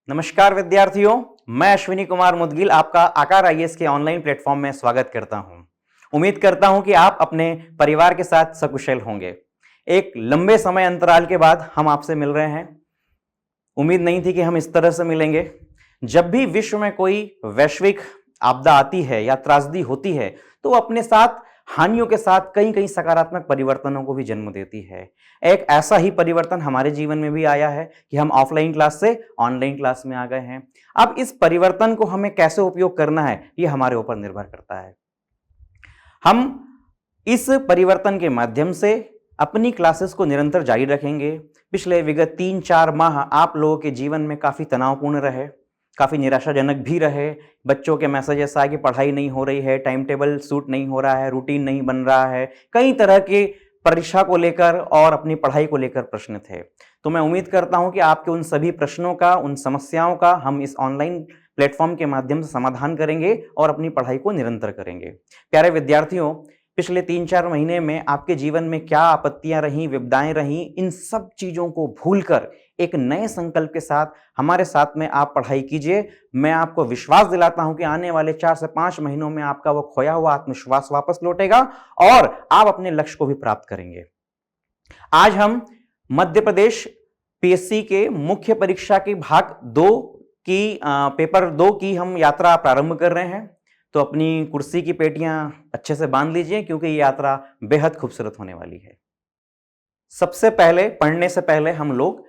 नमस्कार विद्यार्थियों, मैं अश्विनी कुमार मुदगिल आपका आकार आईएएस के ऑनलाइन प्लेटफॉर्म में स्वागत करता हूं। उम्मीद करता हूं कि आप अपने परिवार के साथ सकुशल होंगे। एक लंबे समय अंतराल के बाद हम आपसे मिल रहे हैं। उम्मीद नहीं थी कि हम इस तरह से मिलेंगे। जब भी विश्व में कोई वैश्विक आपदा आती है या त्रासदी होती है तो अपने साथ हानियों के साथ कई कई सकारात्मक परिवर्तनों को भी जन्म देती है। एक ऐसा ही परिवर्तन हमारे जीवन में भी आया है कि हम ऑफलाइन क्लास से ऑनलाइन क्लास में आ गए हैं। अब इस परिवर्तन को हमें कैसे उपयोग करना है ये हमारे ऊपर निर्भर करता है। हम इस परिवर्तन के माध्यम से अपनी क्लासेस को निरंतर जारी रखेंगे। पिछले विगत 3-4 माह आप लोगों के जीवन में काफी तनावपूर्ण रहे, काफी निराशाजनक भी रहे। बच्चों के मैसेजेस आए कि पढ़ाई नहीं हो रही है, टाइम टेबल सूट नहीं हो रहा है, रूटीन नहीं बन रहा है, कई तरह के परीक्षा को लेकर और अपनी पढ़ाई को लेकर प्रश्न थे। तो मैं उम्मीद करता हूं कि आपके उन सभी प्रश्नों का, उन समस्याओं का हम इस ऑनलाइन प्लेटफॉर्म के माध्यम से समाधान करेंगे और अपनी पढ़ाई को निरंतर करेंगे। प्यारे विद्यार्थियों, पिछले 3-4 महीने में आपके जीवन में क्या आपत्तियां रहीं, विपदाएं रहीं, इन सब चीजों को भूलकर एक नए संकल्प के साथ हमारे साथ में आप पढ़ाई कीजिए। मैं आपको विश्वास दिलाता हूं कि आने वाले 4 से 5 महीनों में आपका वो खोया हुआ आत्मविश्वास वापस लौटेगा और आप अपने लक्ष्य को भी प्राप्त करेंगे। आज हम मध्य प्रदेश पीएससी के मुख्य परीक्षा के भाग 2 की पेपर 2 की हम यात्रा प्रारंभ कर रहे हैं। तो अपनी कुर्सी की पेटियां अच्छे से बांध लीजिए क्योंकि ये यात्रा बेहद खूबसूरत होने वाली है। सबसे पहले पढ़ने से पहले हम लोग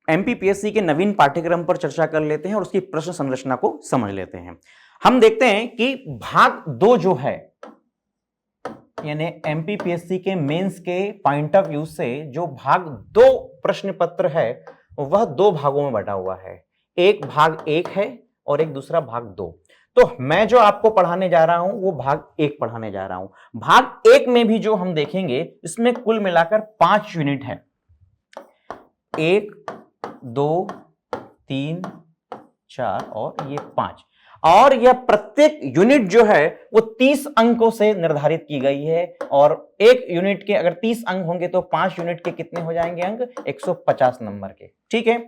एमपीपीएससी के नवीन पाठ्यक्रम पर चर्चा कर लेते हैं और उसकी प्रश्न संरचना को समझ लेते हैं। हम देखते हैं कि भाग 2 जो है, यानी एमपीपीएससी के मेंस के पॉइंट ऑफ व्यू से जो भाग 2 प्रश्न पत्र है वह 2 भागों में बटा हुआ है। एक भाग 1 है और एक दूसरा भाग 2। तो मैं जो आपको पढ़ाने जा रहा हूं वो भाग 1 पढ़ाने जा रहा हूं। भाग 1 में भी जो हम देखेंगे इसमें कुल मिलाकर 5 यूनिट है। 1, 2, 3, 4 और ये 5। और यह प्रत्येक यूनिट जो है वो 30 अंकों से निर्धारित की गई है और एक यूनिट के अगर 30 अंक होंगे तो 5 यूनिट के कितने हो जाएंगे अंक? 150 नंबर के। ठीक है।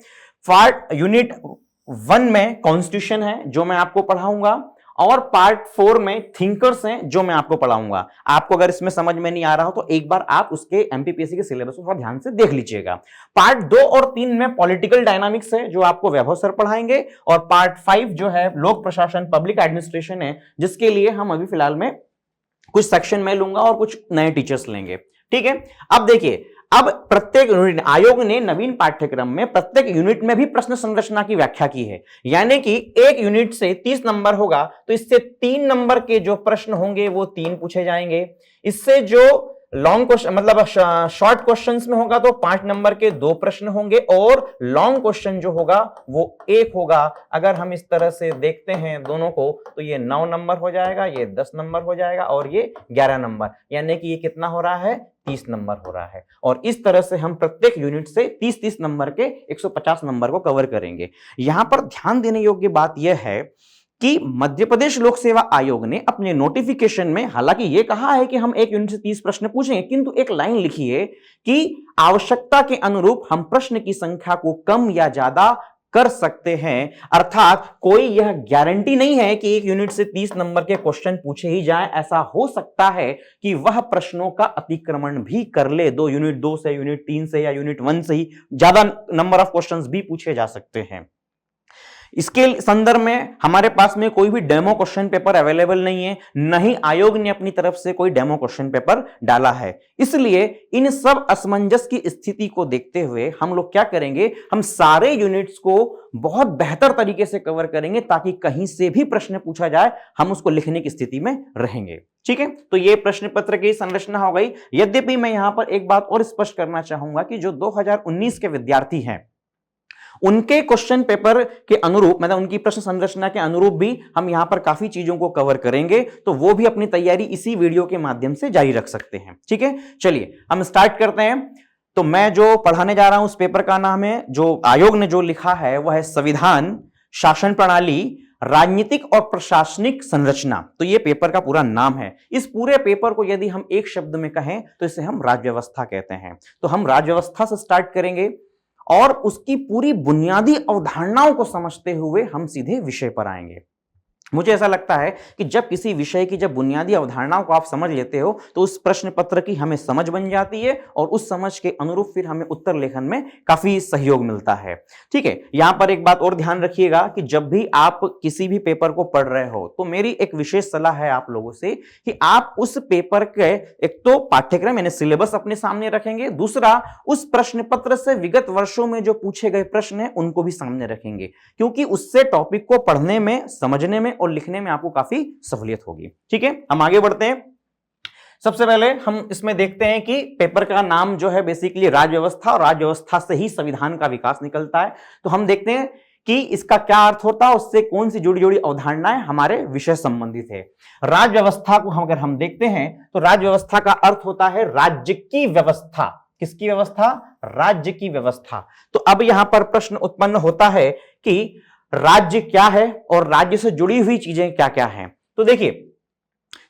पार्ट यूनिट 1 में कॉन्स्टिट्यूशन है जो मैं आपको पढ़ाऊंगा और पार्ट 4 में थिंकर्स हैं जो मैं आपको पढ़ाऊंगा। आपको अगर इसमें समझ में नहीं आ रहा हो तो एक बार आप उसके एमपीपीएससी के सिलेबस को थोड़ा ध्यान से देख लीजिएगा। पार्ट 2 और 3 में पॉलिटिकल डायनामिक्स है जो आपको वैभव सर पढ़ाएंगे और पार्ट 5 जो है लोक प्रशासन पब्लिक एडमिनिस्ट्रेशन है जिसके लिए हम अभी फिलहाल में कुछ सेक्शन में लूंगा और कुछ नए टीचर्स लेंगे। ठीक है। अब देखिए, अब प्रत्येक यूनिट आयोग ने नवीन पाठ्यक्रम में प्रत्येक यूनिट में भी प्रश्न संरचना की व्याख्या की है। यानी कि एक यूनिट से 30 नंबर होगा तो इससे 3 नंबर के जो प्रश्न होंगे वो 3 पूछे जाएंगे। इससे जो लॉन्ग क्वेश्चन मतलब शॉर्ट क्वेश्चंस में होगा तो 5 नंबर के 2 प्रश्न होंगे और लॉन्ग क्वेश्चन जो होगा वो 1 होगा। अगर हम इस तरह से देखते हैं दोनों को तो ये 9 नंबर हो जाएगा, ये 10 नंबर हो जाएगा और ये 11 नंबर, यानी कि ये कितना हो रहा है? 30 नंबर हो रहा है। और इस तरह से हम प्रत्येक यूनिट से 30-30 नंबर के 150 नंबर को कवर करेंगे। यहां पर ध्यान देने योग्य बात यह है कि मध्य प्रदेश लोक सेवा आयोग ने अपने नोटिफिकेशन में हालांकि यह कहा है कि हम एक यूनिट से 30 प्रश्न पूछेंगे, किंतु एक लाइन लिखी है कि आवश्यकता के अनुरूप हम प्रश्न की संख्या को कम या ज्यादा कर सकते हैं। अर्थात कोई यह गारंटी नहीं है कि एक यूनिट से 30 नंबर के क्वेश्चन पूछे ही जाए। ऐसा हो सकता है कि वह प्रश्नों का अतिक्रमण भी कर ले। यूनिट 2 से, यूनिट 3 से या यूनिट 1 से ही ज्यादा नंबर ऑफ क्वेश्चंस भी पूछे जा सकते हैं। इसके संदर्भ में हमारे पास में कोई भी डेमो क्वेश्चन पेपर अवेलेबल नहीं है, न ही आयोग ने अपनी तरफ से कोई डेमो क्वेश्चन पेपर डाला है। इसलिए इन सब असमंजस की स्थिति को देखते हुए हम लोग क्या करेंगे, हम सारे यूनिट्स को बहुत बेहतर तरीके से कवर करेंगे ताकि कहीं से भी प्रश्न पूछा जाए हम उसको लिखने की स्थिति में रहेंगे। ठीक है। तो ये प्रश्न पत्र की संरचना हो गई। यद्यपि मैं यहां पर एक बात और स्पष्ट करना चाहूंगा कि जो 2019 के विद्यार्थी हैं उनके क्वेश्चन पेपर के अनुरूप, मतलब उनकी प्रश्न संरचना के अनुरूप भी हम यहां पर काफी चीजों को कवर करेंगे, तो वो भी अपनी तैयारी इसी वीडियो के माध्यम से जारी रख सकते हैं। ठीक है। चलिए हम स्टार्ट करते हैं। तो मैं जो पढ़ाने जा रहा हूं उस पेपर का नाम है, जो आयोग ने जो लिखा है वह है संविधान, शासन प्रणाली, राजनीतिक और प्रशासनिक संरचना। तो ये पेपर का पूरा नाम है। इस पूरे पेपर को यदि हम एक शब्द में कहें तो इसे हम राज्य व्यवस्था कहते हैं। तो हम राज्य व्यवस्था से स्टार्ट करेंगे और उसकी पूरी बुनियादी अवधारणाओं को समझते हुए हम सीधे विषय पर आएंगे। मुझे ऐसा लगता है कि जब किसी विषय की जब बुनियादी अवधारणाओं को आप समझ लेते हो तो उस प्रश्न पत्र की हमें समझ बन जाती है और उस समझ के अनुरूप फिर हमें उत्तर लेखन में काफी सहयोग मिलता है। ठीक है, यहां पर एक बात और ध्यान रखिएगा कि जब भी आप किसी भी पेपर को पढ़ रहे हो तो मेरी एक विशेष सलाह है आप लोगों से कि आप उस पेपर के एक तो पाठ्यक्रम यानी सिलेबस अपने सामने रखेंगे, दूसरा उस प्रश्न पत्र से विगत वर्षों में जो पूछे गए प्रश्न हैं उनको भी सामने रखेंगे, क्योंकि उससे टॉपिक को पढ़ने में, समझने में और लिखने में आपको काफी सहूलियत होगी। ठीक है, हम आगे बढ़ते हैं। सबसे पहले हम इसमें देखते हैं कि पेपर का नाम जो है बेसिकली राज्य व्यवस्था, और राज्य व्यवस्था से ही संविधान का विकास निकलता है। तो हम देखते हैं कि इसका क्या अर्थ होता है, उससे कौन सी जुड़ी जुड़ी अवधारणाएं हमारे विषय संबंधित है। राज्य व्यवस्था को अगर हम देखते हैं तो राज्य व्यवस्था का अर्थ होता है राज्य की व्यवस्था। किसकी व्यवस्था? राज्य की व्यवस्था। तो अब यहां पर प्रश्न उत्पन्न होता है कि राज्य क्या है और राज्य से जुड़ी हुई चीजें क्या क्या हैं। तो देखिए,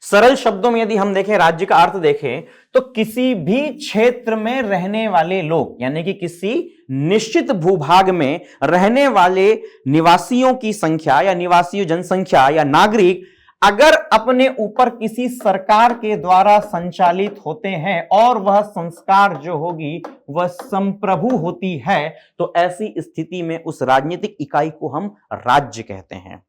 सरल शब्दों में यदि हम देखें, राज्य का अर्थ देखें तो किसी भी क्षेत्र में रहने वाले लोग, यानी कि किसी निश्चित भूभाग में रहने वाले निवासियों की संख्या या निवासी जनसंख्या या नागरिक अगर अपने ऊपर किसी सरकार के द्वारा संचालित होते हैं और वह संस्कार जो होगी वह संप्रभु होती है, तो ऐसी स्थिति में उस राजनीतिक इकाई को हम राज्य कहते हैं।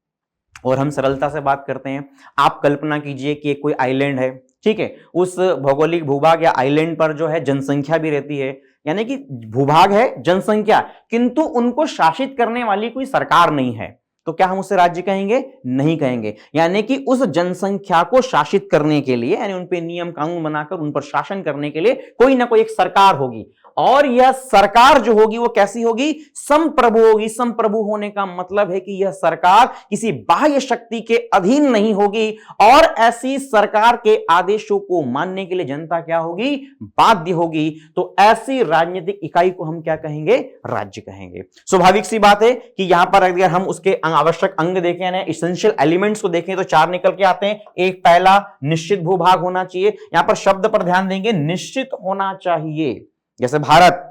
और हम सरलता से बात करते हैं, आप कल्पना कीजिए कि कोई आइलैंड है, ठीक है, उस भौगोलिक भूभाग या आइलैंड पर जो है जनसंख्या भी रहती है, यानी कि भूभाग है, जनसंख्या, किंतु उनको शासित करने वाली कोई सरकार नहीं है, तो क्या हम उसे राज्य कहेंगे? नहीं कहेंगे। यानी कि उस जनसंख्या को शासित करने के लिए, यानी उन पे नियम कानून बनाकर उन पर शासन करने के लिए कोई ना कोई एक सरकार होगी, और यह सरकार जो होगी वो कैसी होगी? संप्रभु होगी। संप्रभु होने का मतलब है कि यह सरकार किसी बाह्य शक्ति के अधीन नहीं होगी, और ऐसी सरकार के आदेशों को मानने के लिए जनता क्या होगी? बाध्य होगी। तो ऐसी राजनीतिक इकाई को हम क्या कहेंगे? राज्य कहेंगे। स्वाभाविक सी बात है कि यहां पर अगर हम उसके आवश्यक अंग देखें, यानी एसेंशियल एलिमेंट्स को देखें, तो 4 निकल के आते हैं। एक, पहला निश्चित भूभाग होना चाहिए। यहां पर शब्द पर ध्यान देंगे, निश्चित होना चाहिए। जैसे भारत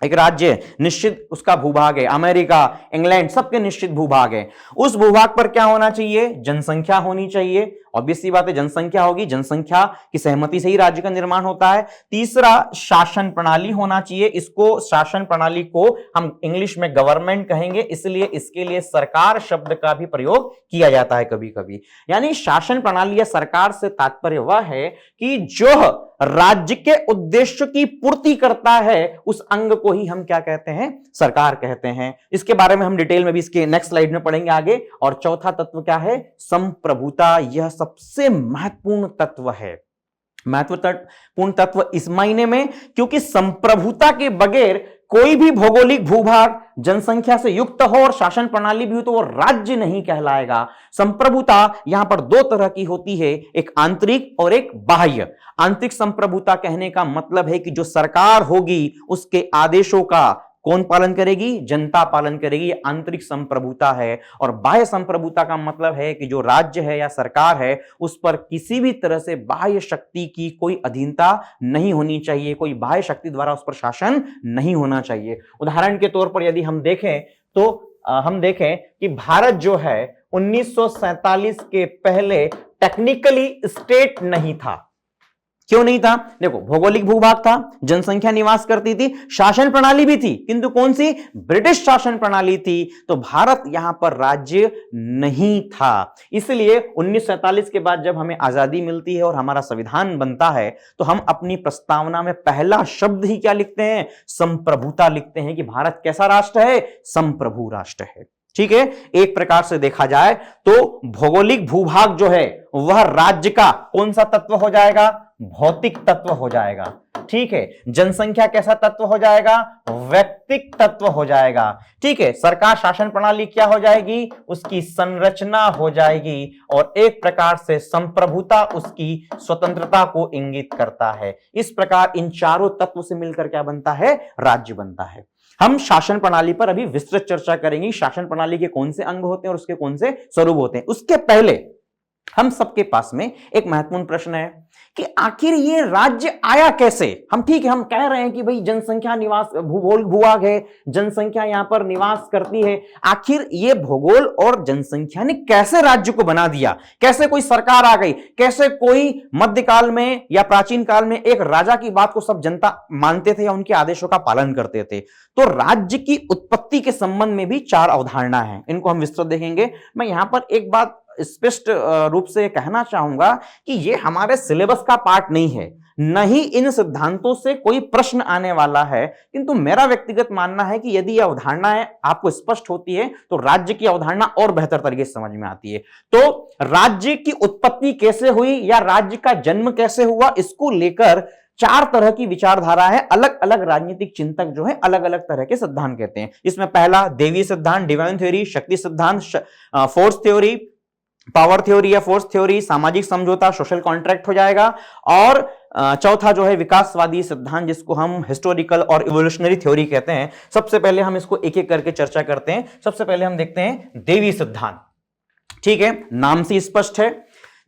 एक राज्य है, निश्चित उसका भूभाग है। अमेरिका, इंग्लैंड, सबके निश्चित भूभाग है। उस भूभाग पर क्या होना चाहिए? जनसंख्या होनी चाहिए। ऑब्वियस सी बात है, जनसंख्या होगी, जनसंख्या की सहमति से ही राज्य का निर्माण होता है। तीसरा, शासन प्रणाली होना चाहिए। इसको, शासन प्रणाली को हम इंग्लिश में गवर्नमेंट कहेंगे, इसलिए इसके लिए सरकार शब्द का भी प्रयोग किया जाता है कभी कभी। यानी शासन प्रणाली या सरकार से तात्पर्य वह है कि जो राज्य के उद्देश्य की पूर्ति करता है, उस अंग को ही हम क्या कहते हैं? सरकार कहते हैं। इसके बारे में हम डिटेल में भी इसके नेक्स्ट स्लाइड में पढ़ेंगे आगे। और चौथा तत्व क्या है? संप्रभुता। यह सबसे महत्वपूर्ण तत्व है। महत्वपूर्ण तत्व इस मायने में क्योंकि संप्रभुता के बगैर कोई भी भौगोलिक भूभाग जनसंख्या से युक्त हो और शासन प्रणाली भी हो तो वो राज्य नहीं कहलाएगा। संप्रभुता यहां पर 2 तरह की होती है, एक आंतरिक और एक बाह्य। आंतरिक संप्रभुता कहने का मतलब है कि जो सरकार होगी उसके आदेशों का कौन पालन करेगी? जनता पालन करेगी। ये आंतरिक संप्रभुता है। और बाह्य संप्रभुता का मतलब है कि जो राज्य है या सरकार है उस पर किसी भी तरह से बाह्य शक्ति की कोई अधीनता नहीं होनी चाहिए, कोई बाह्य शक्ति द्वारा उस पर शासन नहीं होना चाहिए। उदाहरण के तौर पर यदि हम देखें तो हम देखें कि भारत जो है 1947 के पहले टेक्निकली स्टेट नहीं था। क्यों नहीं था? देखो, भौगोलिक भूभाग था, जनसंख्या निवास करती थी, शासन प्रणाली भी थी, किंतु कौन सी? ब्रिटिश शासन प्रणाली थी। तो भारत यहां पर राज्य नहीं था। इसलिए 1947 के बाद जब हमें आजादी मिलती है और हमारा संविधान बनता है तो हम अपनी प्रस्तावना में पहला शब्द ही क्या लिखते हैं? संप्रभुता लिखते हैं कि भारत कैसा राष्ट्र है? संप्रभु राष्ट्र है। ठीक है, एक प्रकार से देखा जाए तो भौगोलिक भूभाग जो है वह राज्य का कौन सा तत्व हो जाएगा? भौतिक तत्व हो जाएगा। ठीक है, जनसंख्या कैसा तत्व हो जाएगा? व्यक्तिक तत्व हो जाएगा। ठीक है, सरकार शासन प्रणाली क्या हो जाएगी? उसकी संरचना हो जाएगी। और एक प्रकार से संप्रभुता उसकी स्वतंत्रता को इंगित करता है। इस प्रकार इन चारों तत्व से मिलकर क्या बनता है? राज्य बनता है। हम शासन प्रणाली पर अभी विस्तृत चर्चा करेंगे, शासन प्रणाली के कौन से अंग होते हैं और उसके कौन से स्वरूप होते हैं। उसके पहले हम सबके पास में एक महत्वपूर्ण प्रश्न है कि आखिर ये राज्य आया कैसे। हम ठीक है, हम कह रहे हैं कि भाई जनसंख्या निवास भूगोल भूभाग है, जनसंख्या यहां पर निवास करती है। आखिर ये भूगोल और जनसंख्या ने कैसे राज्य को बना दिया, कैसे कोई सरकार आ गई, कैसे कोई मध्यकाल में या प्राचीन काल में एक राजा की बात को सब जनता मानते थे या उनके आदेशों का पालन करते थे। तो राज्य की उत्पत्ति के संबंध में भी 4 अवधारणा है, इनको हम विस्तृत देखेंगे। मैं यहां पर एक बात स्पष्ट रूप से कहना चाहूंगा कि ये हमारे सिलेबस का पार्ट नहीं है, न ही इन सिद्धांतों से कोई प्रश्न आने वाला है, किंतु मेरा व्यक्तिगत मानना है कि यदि यह अवधारणाएं आपको स्पष्ट होती है तो राज्य की अवधारणा और बेहतर तरीके से समझ में आती है। तो राज्य की उत्पत्ति कैसे हुई या राज्य का जन्म कैसे हुआ, इसको लेकर 4 तरह की विचारधारा है। अलग अलग राजनीतिक चिंतक जो है अलग अलग तरह के सिद्धांत कहते हैं। इसमें पहला देवी सिद्धांत, डिवाइन थ्योरी, शक्ति सिद्धांत, फोर्स थ्योरी, पावर थ्योरी या फोर्स थ्योरी, सामाजिक समझौता, सोशल कॉन्ट्रैक्ट हो जाएगा। और चौथा जो है विकासवादी सिद्धांत, जिसको हम हिस्टोरिकल और इवोल्यूशनरी थ्योरी कहते हैं। सबसे पहले हम इसको एक एक करके चर्चा करते हैं। सबसे पहले हम देखते हैं देवी सिद्धांत। ठीक है, नाम से स्पष्ट है।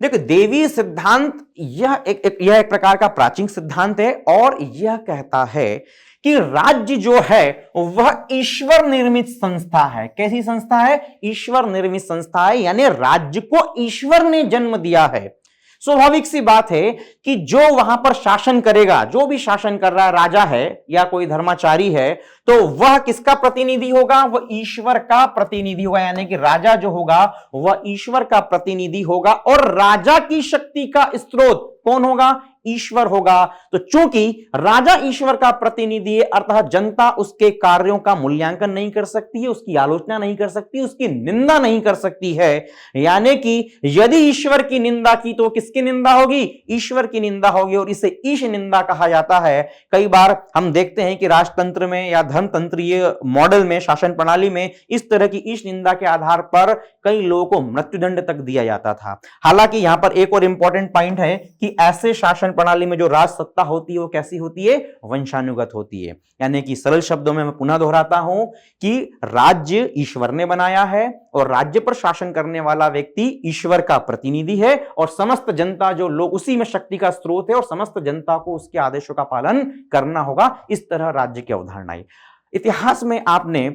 देखो, देवी सिद्धांत यह एक प्रकार का प्राचीन सिद्धांत है और यह कहता है कि राज्य जो है वह ईश्वर निर्मित संस्था है। कैसी संस्था है? ईश्वर निर्मित संस्था है, यानी राज्य को ईश्वर ने जन्म दिया है। स्वाभाविक सी बात है कि जो वहां पर शासन करेगा, जो भी शासन कर रहा है, राजा है या कोई धर्माचारी है, तो वह किसका प्रतिनिधि होगा? वह ईश्वर का प्रतिनिधि होगा। यानी कि राजा जो होगा वह ईश्वर का प्रतिनिधि होगा और राजा की शक्ति का स्रोत कौन होगा? ईश्वर होगा। तो चूंकि राजा ईश्वर का प्रतिनिधि है, अर्थात जनता उसके कार्यों का मूल्यांकन नहीं कर सकती है, उसकी आलोचना नहीं कर सकती, उसकी निंदा नहीं कर सकती है। यानी कि यदि ईश्वर की निंदा की तो किसकी निंदा होगी? ईश्वर की निंदा होगी, और इसे ईश निंदा कहा जाता है। कई बार हम देखते हैं कि राजतंत्र में या धर्मतंत्रीय मॉडल में, शासन प्रणाली में इस तरह की ईश निंदा के आधार पर कई लोगों को मृत्युदंड तक दिया जाता था। हालांकि यहां पर एक और इंपॉर्टेंट पॉइंट है कि ऐसे शासन प्रणाली में जो राज सत्ता होती है वो कैसी होती है? वंशानुगत होती है। यानी कि सरल शब्दों में मैं पुनः दोहराता हूं कि राज्य ईश्वर ने बनाया है और राज्य पर शासन करने वाला व्यक्ति ईश्वर का प्रतिनिधि है, और समस्त जनता जो लोग उसी में शक्ति का स्रोत है, और समस्त जनता को उसके आदेशों का पालन करना होगा। इस तरह राज्य की अवधारणा है। इतिहास में आपने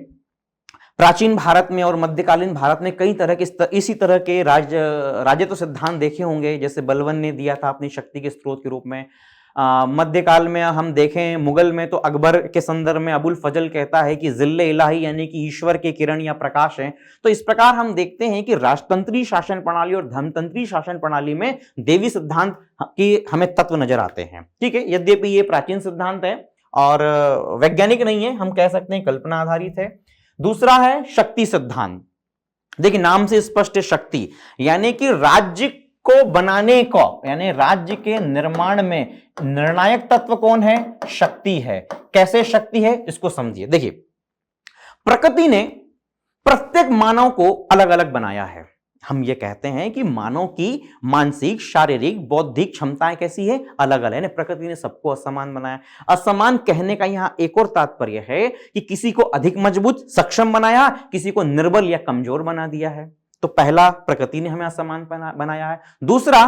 प्राचीन भारत में और मध्यकालीन भारत में कई तरह के इसी तरह के राजत्व सिद्धांत देखे होंगे, जैसे बलबन ने दिया था अपनी शक्ति के स्रोत के रूप में। मध्यकाल में हम देखें, मुगल में तो अकबर के संदर्भ में अबुल फजल कहता है कि जिल्ले इलाही यानी कि ईश्वर के किरण या प्रकाश है। तो इस प्रकार हम देखते हैं कि राजतंत्री शासन प्रणाली और धर्मतंत्री शासन प्रणाली में देवी सिद्धांत की हमें तत्व नजर आते हैं। ठीक है, यद्यपि ये प्राचीन सिद्धांत है और वैज्ञानिक नहीं है, हम कह सकते हैं कल्पना आधारित है। दूसरा है शक्ति सिद्धांत। देखिए, नाम से स्पष्ट है शक्ति, यानी कि राज्य को बनाने को, यानी राज्य के निर्माण में निर्णायक तत्व कौन है? शक्ति है। कैसे शक्ति है इसको समझिए। देखिए, प्रकृति ने प्रत्येक मानव को अलग अलग बनाया है। हम ये कहते हैं कि मानव की मानसिक, शारीरिक, बौद्धिक क्षमताएं कैसी है? अलग अलग है। प्रकृति ने सबको असमान बनाया। असमान कहने का यहां एक और तात्पर्य है कि किसी को अधिक मजबूत, सक्षम बनाया, किसी को निर्बल या कमजोर बना दिया है। तो पहला, प्रकृति ने हमें असमान बनाया है। दूसरा,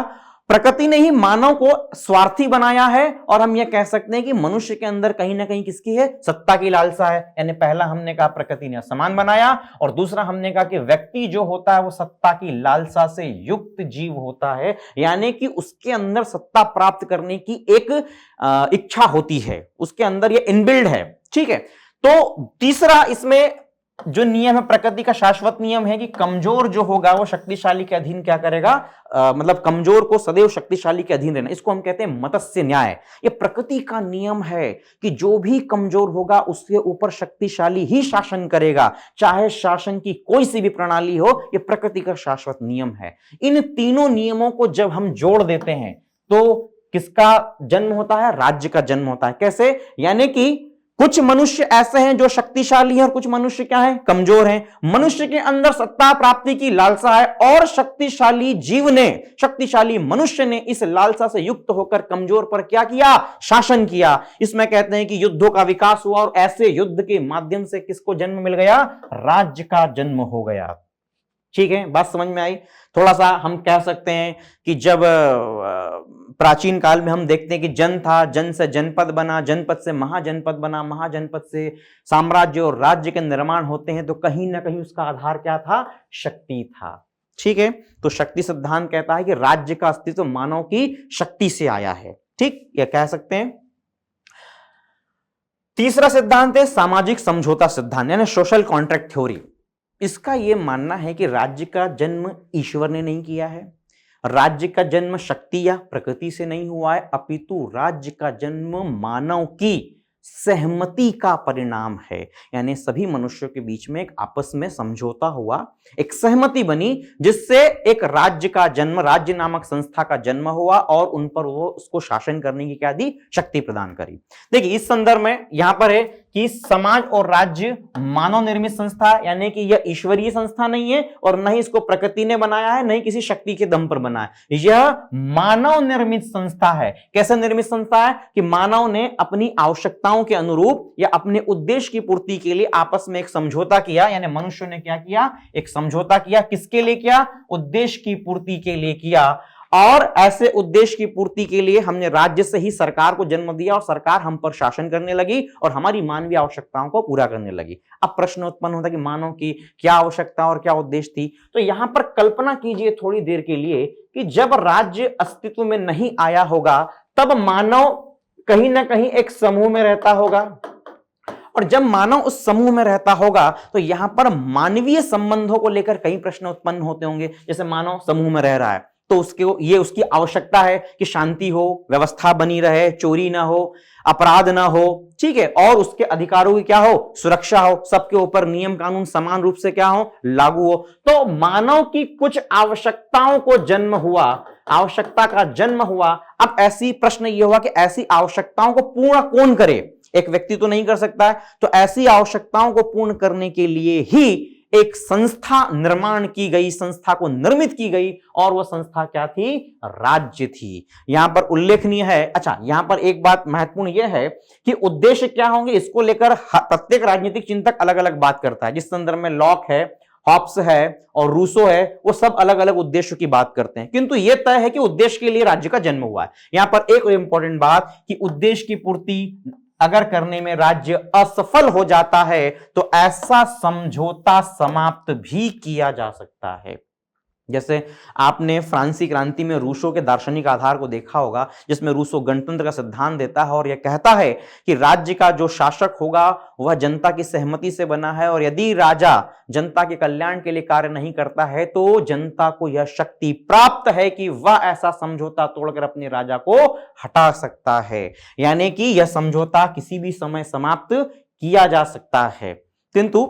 प्रकृति ने ही मानव को स्वार्थी बनाया है, और हम यह कह सकते हैं कि मनुष्य के अंदर कहीं ना कहीं किसकी है? सत्ता की लालसा है। यानी पहला हमने कहा प्रकृति ने असमान बनाया, और दूसरा हमने कहा कि व्यक्ति जो होता है वो सत्ता की लालसा से युक्त जीव होता है, यानी कि उसके अंदर सत्ता प्राप्त करने की एक इच्छा होती है, उसके अंदर ये इनबिल्ड है। ठीक है, तो तीसरा इसमें जो नियम है, प्रकृति का शाश्वत नियम है कि कमजोर जो होगा वो शक्तिशाली के अधीन क्या करेगा? मतलब कमजोर को सदैव शक्तिशाली के अधीन रहना। इसको हम कहते हैं मत्स्य न्याय। ये प्रकृति का नियम है कि जो भी कमजोर होगा उसके ऊपर शक्तिशाली ही शासन करेगा, चाहे शासन की कोई सी भी प्रणाली हो। ये प्रकृति का शाश्वत नियम है। इन तीनों नियमों को जब हम जोड़ देते हैं तो किसका जन्म होता है? राज्य का जन्म होता है। कैसे? यानी कि कुछ मनुष्य ऐसे हैं जो शक्तिशाली हैं और कुछ मनुष्य क्या हैं? कमजोर हैं। मनुष्य के अंदर सत्ता प्राप्ति की लालसा है और शक्तिशाली जीव ने, शक्तिशाली मनुष्य ने इस लालसा से युक्त होकर कमजोर पर क्या किया? शासन किया। इसमें कहते हैं कि युद्धों का विकास हुआ और ऐसे युद्ध के माध्यम से किसको जन्म मिल गया? राज्य का जन्म हो गया। ठीक है, बात समझ में आई। थोड़ा सा हम कह सकते हैं कि जब प्राचीन काल में हम देखते हैं कि जन था, जन से जनपद बना, जनपद से महाजनपद बना, महाजनपद से साम्राज्य और राज्य के निर्माण होते हैं, तो कहीं ना कहीं उसका आधार क्या था? शक्ति था। ठीक है, तो शक्ति सिद्धांत कहता है कि राज्य का अस्तित्व मानव की शक्ति से आया है। ठीक, यह कह सकते हैं। तीसरा सिद्धांत है सामाजिक समझौता सिद्धांत, यानी सोशल कॉन्ट्रैक्ट थ्योरी। इसका यह मानना है कि राज्य का जन्म ईश्वर ने नहीं किया है, राज्य का जन्म शक्ति या प्रकृति से नहीं हुआ है, अपितु राज्य का जन्म मानव की सहमति का परिणाम है। यानी सभी मनुष्यों के बीच में एक आपस में समझौता हुआ, एक सहमति बनी, जिससे एक राज्य का जन्म, राज्य नामक संस्था का जन्म हुआ और उन पर वो उसको शासन करने की क्या दी? शक्ति प्रदान करी। देखिए, इस संदर्भ में यहां पर है कि समाज और राज्य मानव निर्मित संस्था, यानी कि यह ईश्वरीय संस्था नहीं है और न ही इसको प्रकृति ने बनाया है, न ही किसी शक्ति के दम पर बना है। यह मानव निर्मित संस्था है। कैसे निर्मित संस्था है? कि मानव ने अपनी आवश्यकताओं के अनुरूप या अपने उद्देश्य की पूर्ति के लिए आपस में एक समझौता किया। यानी मनुष्य ने क्या किया? एक समझौता किया। किसके लिए किया? उद्देश्य की पूर्ति के लिए किया। और ऐसे उद्देश्य की पूर्ति के लिए हमने राज्य से ही सरकार को जन्म दिया और सरकार हम पर शासन करने लगी और हमारी मानवीय आवश्यकताओं को पूरा करने लगी। अब प्रश्न उत्पन्न होता है कि मानव की क्या आवश्यकता और क्या उद्देश्य थी? तो यहां पर कल्पना कीजिए थोड़ी देर के लिए कि जब राज्य अस्तित्व में नहीं आया होगा, तब मानव कहीं ना कहीं एक समूह में रहता होगा, और जब मानव उस समूह में रहता होगा तो यहां पर मानवीय संबंधों को लेकर कई प्रश्न उत्पन्न होते होंगे। जैसे मानव समूह में रह रहा है तो उसकी आवश्यकता है कि शांति हो, व्यवस्था बनी रहे, चोरी ना हो, अपराध ना हो, ठीक है, और उसके अधिकारों की क्या हो? सुरक्षा हो, सबके ऊपर नियम कानून समान रूप से क्या हो? लागू हो। तो मानव की कुछ आवश्यकताओं को जन्म हुआ, आवश्यकता का जन्म हुआ। अब ऐसी प्रश्न यह हुआ कि ऐसी आवश्यकताओं को पूर्ण कौन करे? एक व्यक्ति तो नहीं कर सकता है। तो ऐसी आवश्यकताओं को पूर्ण करने के लिए ही एक संस्था निर्माण की गई, संस्था को निर्मित की गई, और वह संस्था क्या थी? राज्य थी। यहां पर उल्लेखनीय है, अच्छा यहां पर एक बात महत्वपूर्ण यह है कि उद्देश्य क्या होंगे, इसको लेकर प्रत्येक राजनीतिक चिंतक अलग अलग बात करता है। जिस संदर्भ में लॉक है, हॉब्स है और रूसो है, वो सब अलग अलग उद्देश्यों की बात करते हैं, किंतु यह तय है कि उद्देश्य के लिए राज्य का जन्म हुआ है। यहां पर एक इंपॉर्टेंट बात कि उद्देश्य की पूर्ति अगर करने में राज्य असफल हो जाता है तो ऐसा समझौता समाप्त भी किया जा सकता है। जैसे आपने फ्रांसीसी क्रांति में रूसो के दार्शनिक आधार को देखा होगा, जिसमें रूसो गणतंत्र का सिद्धांत देता है और यह कहता है कि राज्य का जो शासक होगा वह जनता की सहमति से बना है, और यदि राजा जनता के कल्याण के लिए कार्य नहीं करता है तो जनता को यह शक्ति प्राप्त है कि वह ऐसा समझौता तोड़कर अपने राजा को हटा सकता है। यानी कि यह समझौता किसी भी समय समाप्त किया जा सकता है। किंतु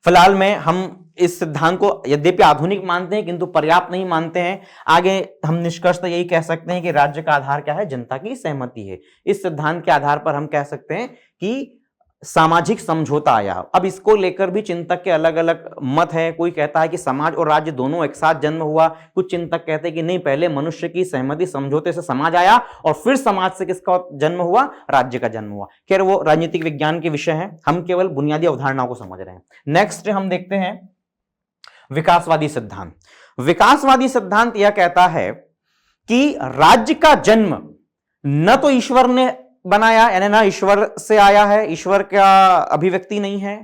फिलहाल में हम इस सिद्धांत को यद्यपि आधुनिक मानते हैं किंतु पर्याप्त नहीं मानते हैं। आगे हम निष्कर्षतः यही कह सकते हैं कि राज्य का आधार क्या है? जनता की सहमति है। इस सिद्धांत के आधार पर हम कह सकते हैं कि सामाजिक समझौता आया। अब इसको लेकर भी चिंतक के अलग अलग मत है। कोई कहता है कि समाज और राज्य दोनों एक साथ जन्म हुआ, कुछ चिंतक कहते हैं कि नहीं, पहले मनुष्य की सहमति समझौते से समाज आया और फिर समाज से किसका जन्म हुआ? राज्य का जन्म हुआ। खैर वो राजनीतिक विज्ञान के विषय है, हम केवल बुनियादी अवधारणाओं को समझ रहे हैं। नेक्स्ट हम देखते हैं विकासवादी सिद्धांत। विकासवादी सिद्धांत यह कहता है कि राज्य का जन्म न तो ईश्वर ने बनाया, यानी ना ईश्वर से आया है, ईश्वर का अभिव्यक्ति नहीं है।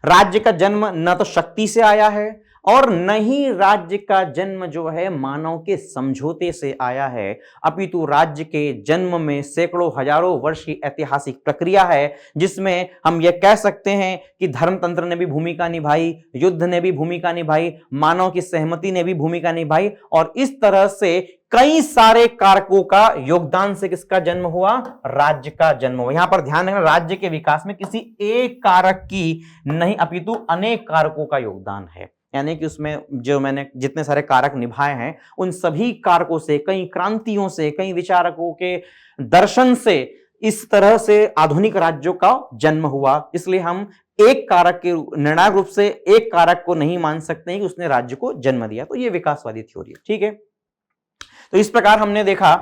राज्य का जन्म न तो शक्ति से आया है और न ही राज्य का जन्म जो है मानव के समझौते से आया है, अपितु राज्य के जन्म में सैकड़ों हजारों वर्ष की ऐतिहासिक प्रक्रिया है, जिसमें हम यह कह सकते हैं कि धर्मतंत्र ने भी भूमिका निभाई, युद्ध ने भी भूमिका निभाई, मानव की सहमति ने भी भूमिका निभाई, और इस तरह से कई सारे कारकों का योगदान से किसका जन्म हुआ? राज्य का जन्म हुआ। यहां पर ध्यान रखना, राज्य के विकास में किसी एक कारक की नहीं अपितु अनेक कारकों का योगदान है। यानी कि उसमें जो मैंने जितने सारे कारक निभाए हैं उन सभी कारकों से, कई क्रांतियों से, कई विचारकों के दर्शन से इस तरह से आधुनिक राज्यों का जन्म हुआ। इसलिए हम एक कारक के निर्णायक रूप से एक कारक को नहीं मान सकते हैं कि उसने राज्य को जन्म दिया। तो यह विकासवादी थ्योरी है। ठीक है, तो इस प्रकार हमने देखा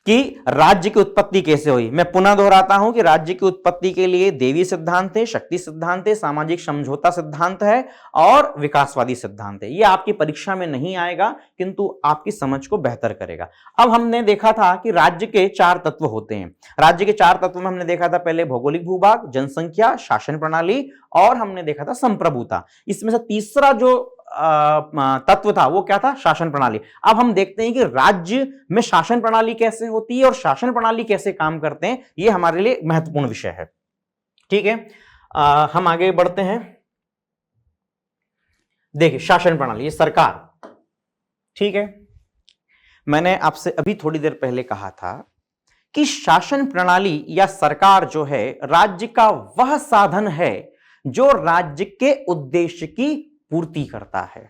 कि राज्य की उत्पत्ति कैसे हुई। मैं पुनः दोहराता हूं कि राज्य की उत्पत्ति के लिए देवी सिद्धांत है, शक्ति सिद्धांत है, सामाजिक समझौता सिद्धांत है और विकासवादी सिद्धांत है। ये आपकी परीक्षा में नहीं आएगा किंतु आपकी समझ को बेहतर करेगा। अब हमने देखा था कि राज्य के 4 तत्व होते हैं। राज्य के 4 तत्व में हमने देखा था पहले भौगोलिक भूभाग, जनसंख्या, शासन प्रणाली और हमने देखा था संप्रभुता। इसमें से तीसरा जो तत्व था वो क्या था, शासन प्रणाली। अब हम देखते हैं कि राज्य में शासन प्रणाली कैसे होती है और शासन प्रणाली कैसे काम करते हैं, ये हमारे लिए महत्वपूर्ण विषय है। ठीक है, हम आगे बढ़ते हैं। देखिए शासन प्रणाली, ये सरकार। ठीक है, मैंने आपसे अभी थोड़ी देर पहले कहा था कि शासन प्रणाली या सरकार जो है राज्य का वह साधन है जो राज्य के उद्देश्य की पूर्ति करता है।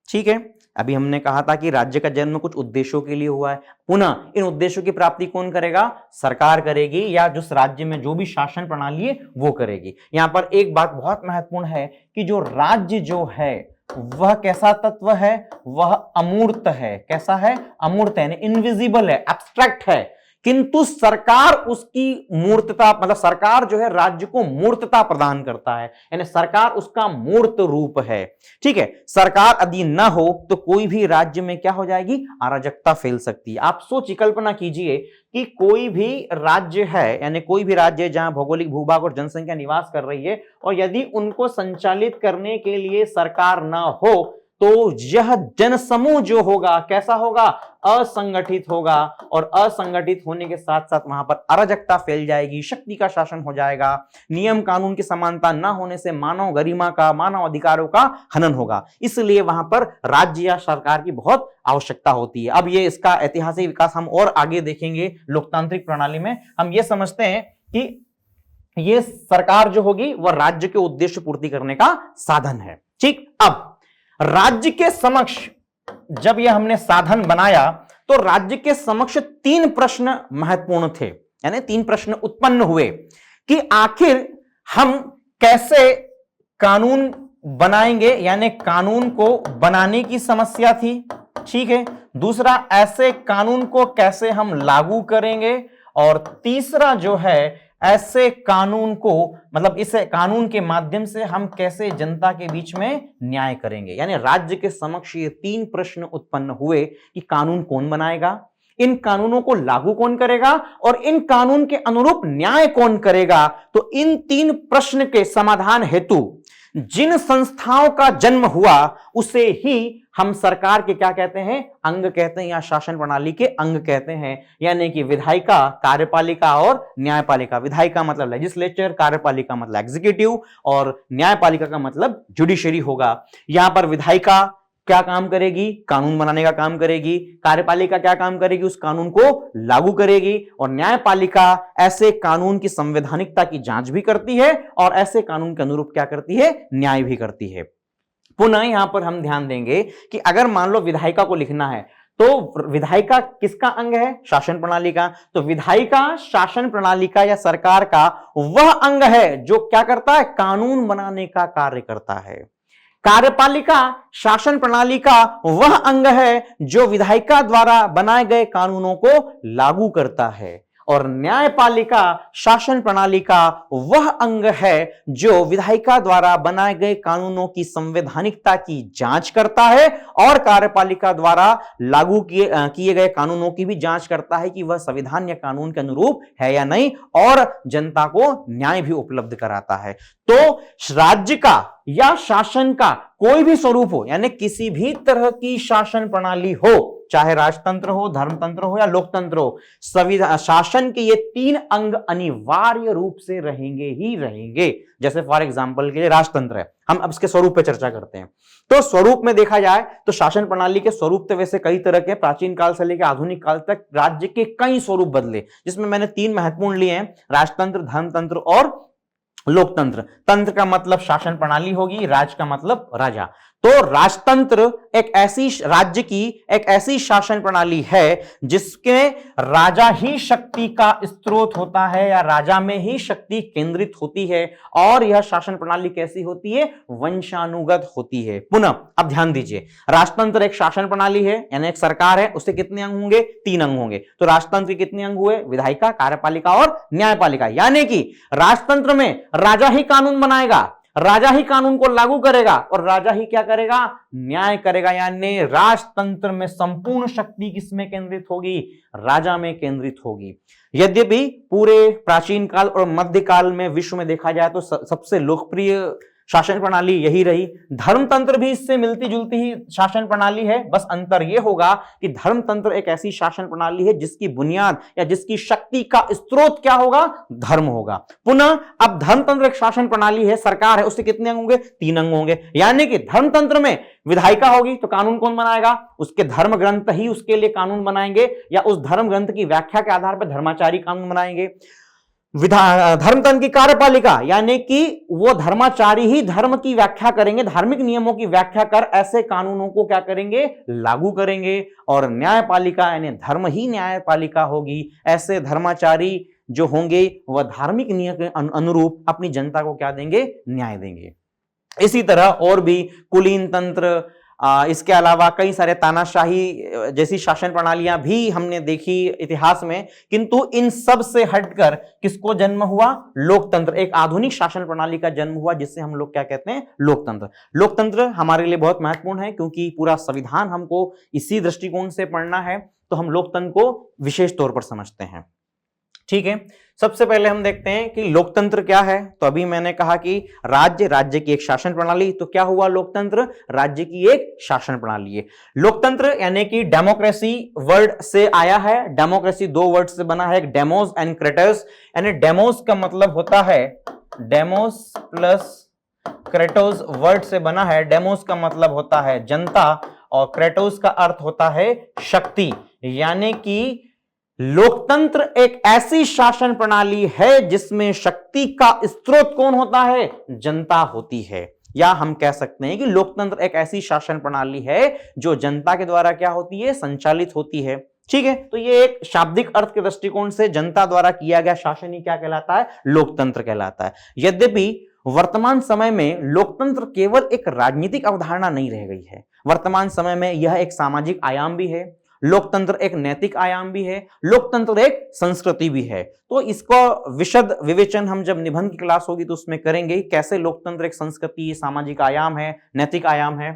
ठीक है, अभी हमने कहा था कि राज्य का जन्म कुछ उद्देश्यों के लिए हुआ है। पुनः इन उद्देश्यों की प्राप्ति कौन करेगा, सरकार करेगी या जिस राज्य में जो भी शासन प्रणाली है वो करेगी। यहां पर एक बात बहुत महत्वपूर्ण है कि जो राज्य जो है वह कैसा तत्व है, वह अमूर्त है। कैसा है, अमूर्त है, इनविजिबल है, एब्स्ट्रैक्ट है। किंतु सरकार उसकी मूर्तता, मतलब सरकार जो है राज्य को मूर्तता प्रदान करता है, यानी सरकार उसका मूर्त रूप है। ठीक है, सरकार यदि न हो तो कोई भी राज्य में क्या हो जाएगी, अराजकता फैल सकती है। आप सोचिए, कल्पना कीजिए कि कोई भी राज्य है, यानी कोई भी राज्य जहां भौगोलिक भूभाग और जनसंख्या निवास कर रही है और यदि उनको संचालित करने के लिए सरकार न हो तो यह जनसमूह जो होगा कैसा होगा, असंगठित होगा और असंगठित होने के साथ साथ वहां पर अराजकता फैल जाएगी, शक्ति का शासन हो जाएगा, नियम कानून की समानता न होने से मानव गरिमा का, मानव अधिकारों का हनन होगा। इसलिए वहां पर राज्य या सरकार की बहुत आवश्यकता होती है। अब ये इसका ऐतिहासिक विकास हम और आगे देखेंगे। लोकतांत्रिक प्रणाली में हम ये समझते हैं कि ये सरकार जो होगी वह राज्य के उद्देश्य पूर्ति करने का साधन है। ठीक, अब राज्य के समक्ष जब यह हमने साधन बनाया तो राज्य के समक्ष 3 प्रश्न महत्वपूर्ण थे, यानी 3 प्रश्न उत्पन्न हुए कि आखिर हम कैसे कानून बनाएंगे, यानी कानून को बनाने की समस्या थी। ठीक है, दूसरा ऐसे कानून को कैसे हम लागू करेंगे और तीसरा जो है ऐसे कानून को, मतलब इस कानून के माध्यम से हम कैसे जनता के बीच में न्याय करेंगे। यानी राज्य के समक्ष ये 3 प्रश्न उत्पन्न हुए कि कानून कौन बनाएगा, इन कानूनों को लागू कौन करेगा और इन कानून के अनुरूप न्याय कौन करेगा। तो इन 3 प्रश्न के समाधान हेतु जिन संस्थाओं का जन्म हुआ उसे ही हम सरकार के क्या कहते हैं, अंग कहते हैं या शासन प्रणाली के अंग कहते हैं। यानी कि विधायिका, कार्यपालिका और न्यायपालिका। विधायिका मतलब लेजिस्लेचर, कार्यपालिका मतलब एग्जीक्यूटिव और न्यायपालिका का मतलब जुडिशरी होगा। यहां पर विधायिका क्या काम करेगी, कानून बनाने का काम करेगी। कार्यपालिका क्या काम करेगी, उस कानून को लागू करेगी। और न्यायपालिका ऐसे कानून की संवैधानिकता की जांच भी करती है और ऐसे कानून के अनुरूप क्या करती है, न्याय भी करती है। पुनः यहां पर हम ध्यान देंगे कि अगर मान लो विधायिका को लिखना है तो विधायिका किसका अंग है, शासन प्रणाली का। तो विधायिका शासन प्रणाली का या सरकार का वह अंग है जो क्या करता है, कानून बनाने का कार्य करता है। कार्यपालिका शासन प्रणाली का वह अंग है जो विधायिका द्वारा बनाए गए कानूनों को लागू करता है। और न्यायपालिका शासन प्रणाली का वह अंग है जो विधायिका द्वारा बनाए गए कानूनों की संवैधानिकता की जांच करता है और कार्यपालिका द्वारा लागू किए गए कानूनों की भी जांच करता है कि वह संविधान या कानून के अनुरूप है या नहीं, और जनता को न्याय भी उपलब्ध कराता है। तो राज्य का या शासन का कोई भी स्वरूप हो, यानी किसी भी तरह की शासन प्रणाली हो, चाहे राजतंत्र हो, धर्मतंत्र हो या लोकतंत्र हो, शासन के ये 3 अंग अनिवार्य रूप से रहेंगे ही रहेंगे। जैसे फॉर एग्जांपल के लिए राजतंत्र है, हम अब इसके स्वरूप पे चर्चा करते हैं। तो स्वरूप में देखा जाए तो शासन प्रणाली के स्वरूप तो वैसे कई तरह के, प्राचीन काल से लेकर आधुनिक काल तक राज्य के कई स्वरूप बदले, जिसमें मैंने 3 महत्वपूर्ण लिए हैं, राजतंत्र, धर्मतंत्र और लोकतंत्र। तंत्र का मतलब शासन प्रणाली होगी, राज का मतलब राजा। तो राजतंत्र एक ऐसी राज्य की एक ऐसी शासन प्रणाली है जिसके राजा ही शक्ति का स्रोत होता है या राजा में ही शक्ति केंद्रित होती है, और यह शासन प्रणाली कैसी होती है? वंशानुगत होती है। पुनः अब ध्यान दीजिए, राजतंत्र एक शासन प्रणाली है यानी एक सरकार है, उसके कितने अंग होंगे? 3 अंग होंगे। तो राजतंत्र के कितने अंग हुए? विधायिका, कार्यपालिका और न्यायपालिका। यानी कि राजतंत्र में राजा ही कानून बनाएगा, राजा ही कानून को लागू करेगा और राजा ही क्या करेगा? न्याय करेगा। यानी राजतंत्र में संपूर्ण शक्ति किसमें केंद्रित होगी? राजा में केंद्रित होगी। यद्यपि पूरे प्राचीन काल और मध्यकाल में विश्व में देखा जाए तो सबसे लोकप्रिय शासन प्रणाली यही रही। धर्मतंत्र भी इससे मिलती जुलती ही शासन प्रणाली है, बस अंतर यह होगा कि धर्मतंत्र एक ऐसी शासन प्रणाली है जिसकी बुनियाद या जिसकी शक्ति का स्रोत क्या होगा? धर्म होगा। पुनः अब धर्मतंत्र एक शासन प्रणाली है, सरकार है, उससे कितने अंग होंगे? 3 अंग होंगे। यानी कि धर्मतंत्र में विधायिका होगी तो कानून कौन बनाएगा? उसके धर्म ग्रंथ ही उसके लिए कानून बनाएंगे या उस धर्म ग्रंथ की व्याख्या के आधार पर धर्माचारी कानून बनाएंगे। धर्मतंत्र की कार्यपालिका यानी कि वो धर्माचारी ही धर्म की व्याख्या करेंगे, धार्मिक नियमों की व्याख्या कर ऐसे कानूनों को क्या करेंगे? लागू करेंगे। और न्यायपालिका यानी धर्म ही न्यायपालिका होगी, ऐसे धर्माचारी जो होंगे वह धार्मिक नियम के अनुरूप अपनी जनता को क्या देंगे? न्याय देंगे। इसी तरह और भी कुलीन तंत्र, इसके अलावा कई सारे तानाशाही जैसी शासन प्रणालियां भी हमने देखी इतिहास में, किंतु इन सब से हटकर किसको जन्म हुआ? लोकतंत्र। एक आधुनिक शासन प्रणाली का जन्म हुआ जिससे हम लोग क्या कहते हैं? लोकतंत्र। लोकतंत्र हमारे लिए बहुत महत्वपूर्ण है क्योंकि पूरा संविधान हमको इसी दृष्टिकोण से पढ़ना है, तो हम लोकतंत्र को विशेष तौर पर समझते हैं। ठीक है, सबसे पहले हम देखते हैं कि लोकतंत्र क्या है। तो अभी मैंने कहा कि राज्य की एक शासन प्रणाली, तो क्या हुआ? लोकतंत्र राज्य की एक शासन प्रणाली है। लोकतंत्र यानी कि डेमोक्रेसी वर्ड से आया है। डेमोक्रेसी 2 वर्ड से बना है, एक डेमोस एंड क्रेटोस। यानी डेमोस का मतलब होता है, डेमोस प्लस क्रेटोस वर्ड से बना है। डेमोस का मतलब होता है जनता और क्रेटोस का अर्थ होता है शक्ति। यानी कि लोकतंत्र एक ऐसी शासन प्रणाली है जिसमें शक्ति का स्रोत कौन होता है? जनता होती है। या हम कह सकते हैं कि लोकतंत्र एक ऐसी शासन प्रणाली है जो जनता के द्वारा क्या होती है? संचालित होती है। ठीक है, तो ये एक शाब्दिक अर्थ के दृष्टिकोण से जनता द्वारा किया गया शासन ही क्या कहलाता है? लोकतंत्र कहलाता है। यद्यपि वर्तमान समय में लोकतंत्र केवल एक राजनीतिक अवधारणा नहीं रह गई है, वर्तमान समय में यह एक सामाजिक आयाम भी है, लोकतंत्र एक नैतिक आयाम भी है, लोकतंत्र एक संस्कृति भी है। तो इसका विशद विवेचन हम जब निबंध की क्लास होगी तो उसमें करेंगे, कैसे लोकतंत्र एक संस्कृति, सामाजिक आयाम है, नैतिक आयाम है।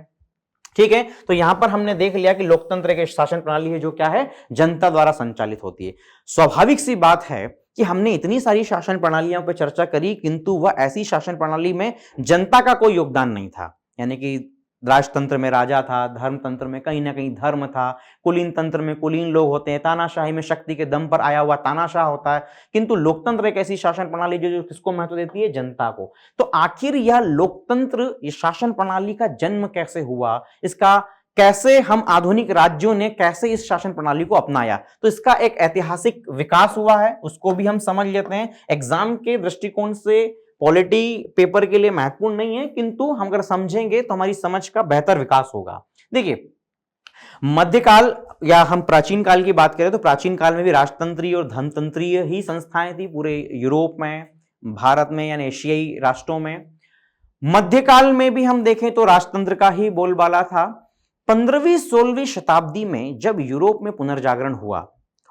ठीक है, तो यहां पर हमने देख लिया कि लोकतंत्र एक शासन प्रणाली है जो क्या है? जनता द्वारा संचालित होती है। स्वाभाविक सी बात है कि हमने इतनी सारी शासन प्रणालियों पर चर्चा करी, किंतु वह ऐसी शासन प्रणाली में जनता का कोई योगदान नहीं था। यानी कि राजतंत्र में राजा था, धर्मतंत्र में कहीं ना कहीं धर्म था, कुलीन तंत्र में कुलीन लोग होते हैं, तानाशाही में शक्ति के दम पर आया हुआ तानाशाह होता है, किंतु लोकतंत्र एक ऐसी शासन प्रणाली जो किसको महत्व देती है? जनता को। तो आखिर यह लोकतंत्र, ये शासन प्रणाली का जन्म कैसे हुआ? इसका कैसे हम आधुनिक राज्यों ने कैसे इस शासन प्रणाली को अपनाया? तो इसका एक ऐतिहासिक विकास हुआ है, उसको भी हम समझ लेते हैं। एग्जाम के दृष्टिकोण से पॉलिटी पेपर के लिए महत्वपूर्ण नहीं है, किंतु हम अगर समझेंगे तो हमारी समझ का बेहतर विकास होगा। देखिए, मध्यकाल या हम प्राचीन काल की बात करें तो प्राचीन काल में भी राजतंत्रीय और धर्मतंत्रीय ही संस्थाएं थी पूरे यूरोप में, भारत में यानी एशियाई राष्ट्रों में। मध्यकाल में भी हम देखें तो राजतंत्र का ही बोलबाला था। 15वीं 16वीं शताब्दी में जब यूरोप में पुनर्जागरण हुआ,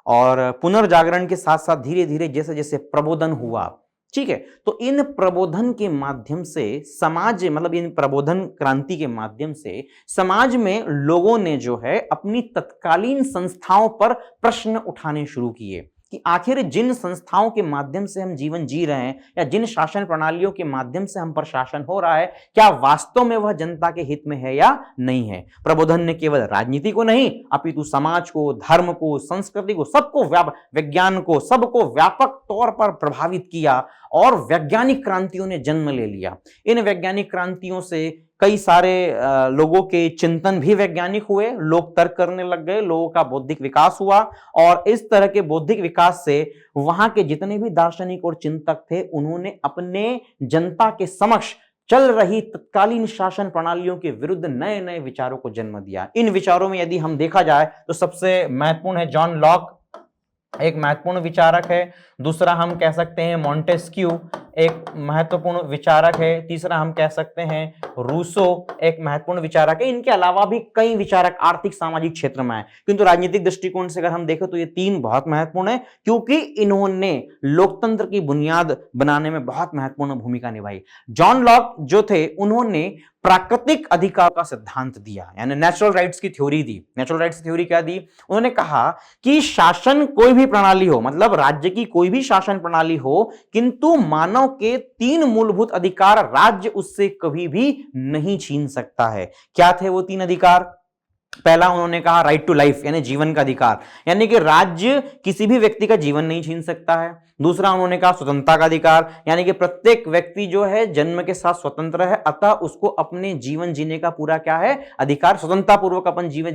और पुनर्जागरण के साथ साथ धीरे धीरे जैसे जैसे प्रबोधन हुआ, ठीक है, तो इन प्रबोधन के माध्यम से समाज, मतलब इन प्रबोधन क्रांति के माध्यम से समाज में लोगों ने जो है अपनी तत्कालीन संस्थाओं पर प्रश्न उठाने शुरू किए कि आखिर जिन संस्थाओं के माध्यम से हम जीवन जी रहे हैं या जिन शासन प्रणालियों के माध्यम से हम पर शासन हो रहा है, क्या वास्तव में वह जनता के हित में है या नहीं है। प्रबोधन ने केवल राजनीति को नहीं अपितु समाज को, धर्म को, संस्कृति को, सबको, विज्ञान को, सबको व्यापक तौर पर प्रभावित किया और वैज्ञानिक क्रांतियों ने जन्म ले लिया। इन वैज्ञानिक क्रांतियों से कई सारे लोगों के चिंतन भी वैज्ञानिक हुए, लोग तर्क करने लग गए, लोगों का बौद्धिक विकास हुआ, और इस तरह के बौद्धिक विकास से वहां के जितने भी दार्शनिक और चिंतक थे उन्होंने अपने जनता के समक्ष चल रही तत्कालीन शासन प्रणालियों के विरुद्ध नए नए विचारों को जन्म दिया। इन विचारों में यदि हम देखा जाए तो सबसे महत्वपूर्ण है जॉन लॉक, एक महत्वपूर्ण विचारक है। दूसरा हम कह सकते हैं मॉन्टेस्क्यू, एक महत्वपूर्ण विचारक है। तीसरा हम कह सकते हैं रूसो, एक महत्वपूर्ण विचारक है। इनके अलावा भी कई विचारक आर्थिक सामाजिक क्षेत्र में है, किंतु राजनीतिक दृष्टिकोण से अगर हम देखें तो ये तीन बहुत महत्वपूर्ण है, क्योंकि इन्होंने लोकतंत्र की बुनियाद बनाने में बहुत महत्वपूर्ण भूमिका निभाई। जॉन लॉक जो थे उन्होंने प्राकृतिक अधिकार का सिद्धांत दिया, यानी नेचुरल राइट्स की थ्योरी दी। नेचुरल राइट्स की थ्योरी क्या दी? उन्होंने कहा कि शासन कोई भी प्रणाली हो, मतलब राज्य की कोई भी शासन प्रणाली हो, किंतु मानव के तीन मूलभूत अधिकार राज्य उससे कभी भी नहीं छीन सकता है। क्या थे वो तीन अधिकार? पहला उन्होंने कहा राइट टू लाइफ, यानी जीवन का अधिकार, यानी कि राज्य किसी भी व्यक्ति का जीवन नहीं छीन सकता है। दूसरा उन्होंने कहा स्वतंत्रता का अधिकार, यानी कि प्रत्येक व्यक्ति जो है जन्म के साथ स्वतंत्र है, अतः उसको अपने जीवन जीने का पूरा क्या है? अधिकार, स्वतंत्रता पूर्वक अपन जीवन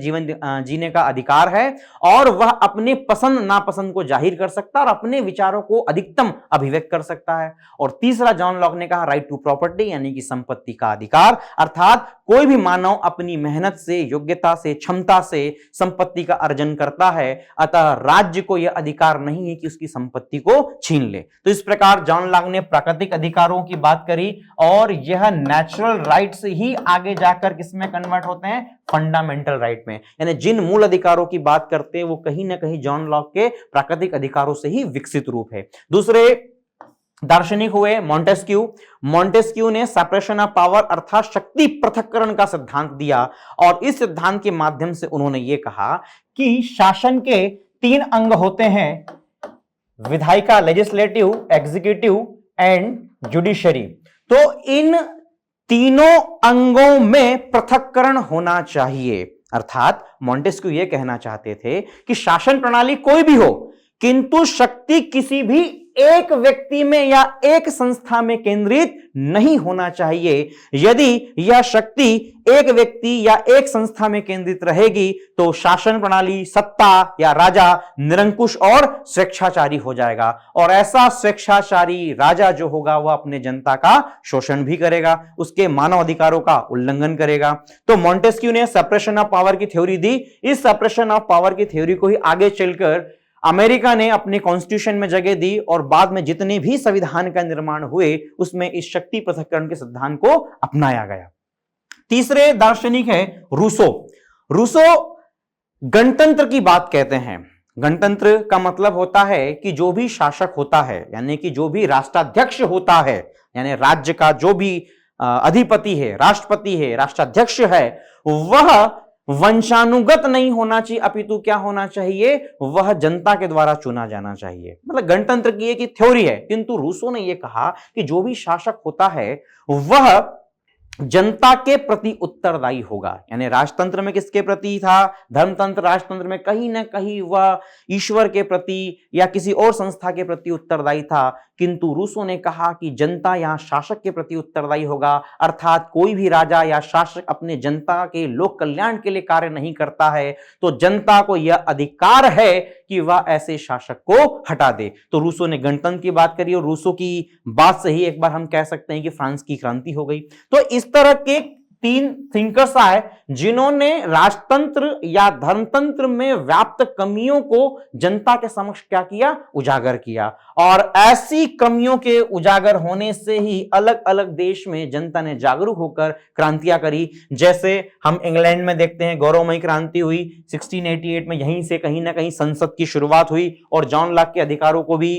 जीने का अधिकार है, और वह अपने पसंद नापसंद को जाहिर कर सकता है और अपने विचारों को अधिकतम अभिव्यक्त कर सकता है। और तीसरा जॉन लॉक ने कहा राइट टू प्रॉपर्टी, यानी कि संपत्ति का अधिकार, अर्थात कोई भी मानव अपनी मेहनत से, योग्यता से, क्षमता से संपत्ति का अर्जन करता है, अतः राज्य को यह अधिकार नहीं है कि उसकी संपत्ति को छीन ले। तो इस प्रकार जॉन लॉक ने प्राकृतिक अधिकारों की बात करी, और यह नेचुरल राइट्स ही आगे जाकर किसमें कन्वर्ट होते हैं? फंडामेंटल राइट में। यानी जिन मूल अधिकारों की बात करते हैं वो कहीं ना कहीं जॉन लॉक के प्राकृतिक अधिकारों से ही विकसित रूप है। दूसरे दार्शनिक हुए मॉन्टेस्क्यू। मॉन्टेस्क्यू ने सेपरेशन ऑफ पावर अर्थात शक्ति पृथक्करण का सिद्धांत दिया, और इस सिद्धांत के माध्यम से उन्होंने ये कहा कि शासन के तीन अंग होते हैं, विधायिका लेजिस्लेटिव, एग्जीक्यूटिव एंड जुडिशरी। तो इन तीनों अंगों में पृथक्करण होना चाहिए, अर्थात मॉन्टेस्क्यू ये कहना चाहते थे कि शासन प्रणाली कोई भी हो, किंतु शक्ति किसी भी एक व्यक्ति में या एक संस्था में केंद्रित नहीं होना चाहिए। यदि यह शक्ति एक व्यक्ति या एक संस्था में केंद्रित रहेगी तो शासन प्रणाली, सत्ता या राजा निरंकुश और स्वेच्छाचारी हो जाएगा, और ऐसा स्वेच्छाचारी राजा जो होगा वह अपने जनता का शोषण भी करेगा, उसके मानव अधिकारों का उल्लंघन करेगा। तो मॉन्टेस्क्यू ने सेपरेशन ऑफ पावर की थ्योरी दी। इस सेपरेशन ऑफ पावर की थ्योरी को ही आगे चलकर अमेरिका ने अपने कॉन्स्टिट्यूशन में जगह दी, और बाद में जितने भी संविधान का निर्माण हुए उसमें इस शक्ति पृथक्करण के सिद्धांत को अपनाया गया। तीसरे दार्शनिक है रूसो। रूसो गणतंत्र की बात कहते हैं। गणतंत्र का मतलब होता है कि जो भी शासक होता है, यानी कि जो भी राष्ट्राध्यक्ष होता है, यानी राज्य का जो भी अधिपति है, राष्ट्रपति है, राष्ट्राध्यक्ष है, वह वंशानुगत नहीं होना चाहिए, अपितु क्या होना चाहिए? वह जनता के द्वारा चुना जाना चाहिए। मतलब गणतंत्र की एक थ्योरी है, किंतु रूसो ने यह कहा कि जो भी शासक होता है वह जनता के प्रति उत्तरदायी होगा। यानी राजतंत्र में किसके प्रति था? धर्मतंत्र, राजतंत्र में कहीं ना कहीं वह ईश्वर के प्रति या किसी और संस्था के प्रति उत्तरदायी था, किंतु रूसो ने कहा कि जनता यहां शासक के प्रति उत्तरदायी होगा, अर्थात कोई भी राजा या शासक अपने जनता के लोक कल्याण के लिए कार्य नहीं करता है तो जनता को यह अधिकार है कि वह ऐसे शासक को हटा दे। तो रूसो ने गणतंत्र की बात करी, और रूसो की बात से ही एक बार हम कह सकते हैं कि फ्रांस की क्रांति हो गई। तो इस तरह के तीन थिंकर्स आए जिन्होंने राजतंत्र या धर्मतंत्र में व्याप्त कमियों को जनता के समक्ष क्या किया? उजागर किया, और ऐसी कमियों के उजागर होने से ही अलग अलग देश में जनता ने जागरूक होकर क्रांतियां करी। जैसे हम इंग्लैंड में देखते हैं गौरवमयी क्रांति हुई 1688 में, यहीं से कहीं ना कहीं संसद की शुरुआत हुई और जॉन लॉक के अधिकारों को भी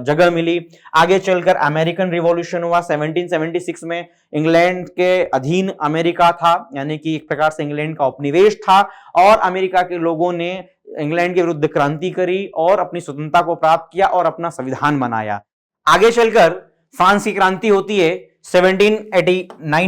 जगह मिली। आगे चलकर अमेरिकन रिवॉल्यूशन हुआ 1776 में, इंग्लैंड के अधीन अमेरिका था, यानी कि एक प्रकार से इंग्लैंड का उपनिवेश था, और अमेरिका के लोगों ने इंग्लैंड के विरुद्ध क्रांति करी और अपनी स्वतंत्रता को प्राप्त किया और अपना संविधान बनाया। आगे चलकर फ्रांस की क्रांति होती है 1789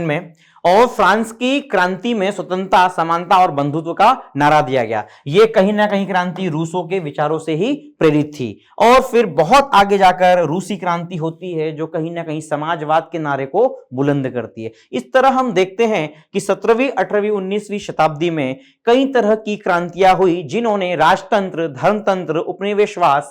में, और फ्रांस की क्रांति में स्वतंत्रता, समानता और बंधुत्व का नारा दिया गया। यह कहीं ना कहीं क्रांति रूसो के विचारों से ही प्रेरित थी। और फिर बहुत आगे जाकर रूसी क्रांति होती है जो कहीं ना कहीं समाजवाद के नारे को बुलंद करती है। इस तरह हम देखते हैं कि 17वीं, 18वीं, 19वीं शताब्दी में कई तरह की क्रांतियां हुई जिन्होंने राजतंत्र, धर्मतंत्र, उपनिवेशवाद,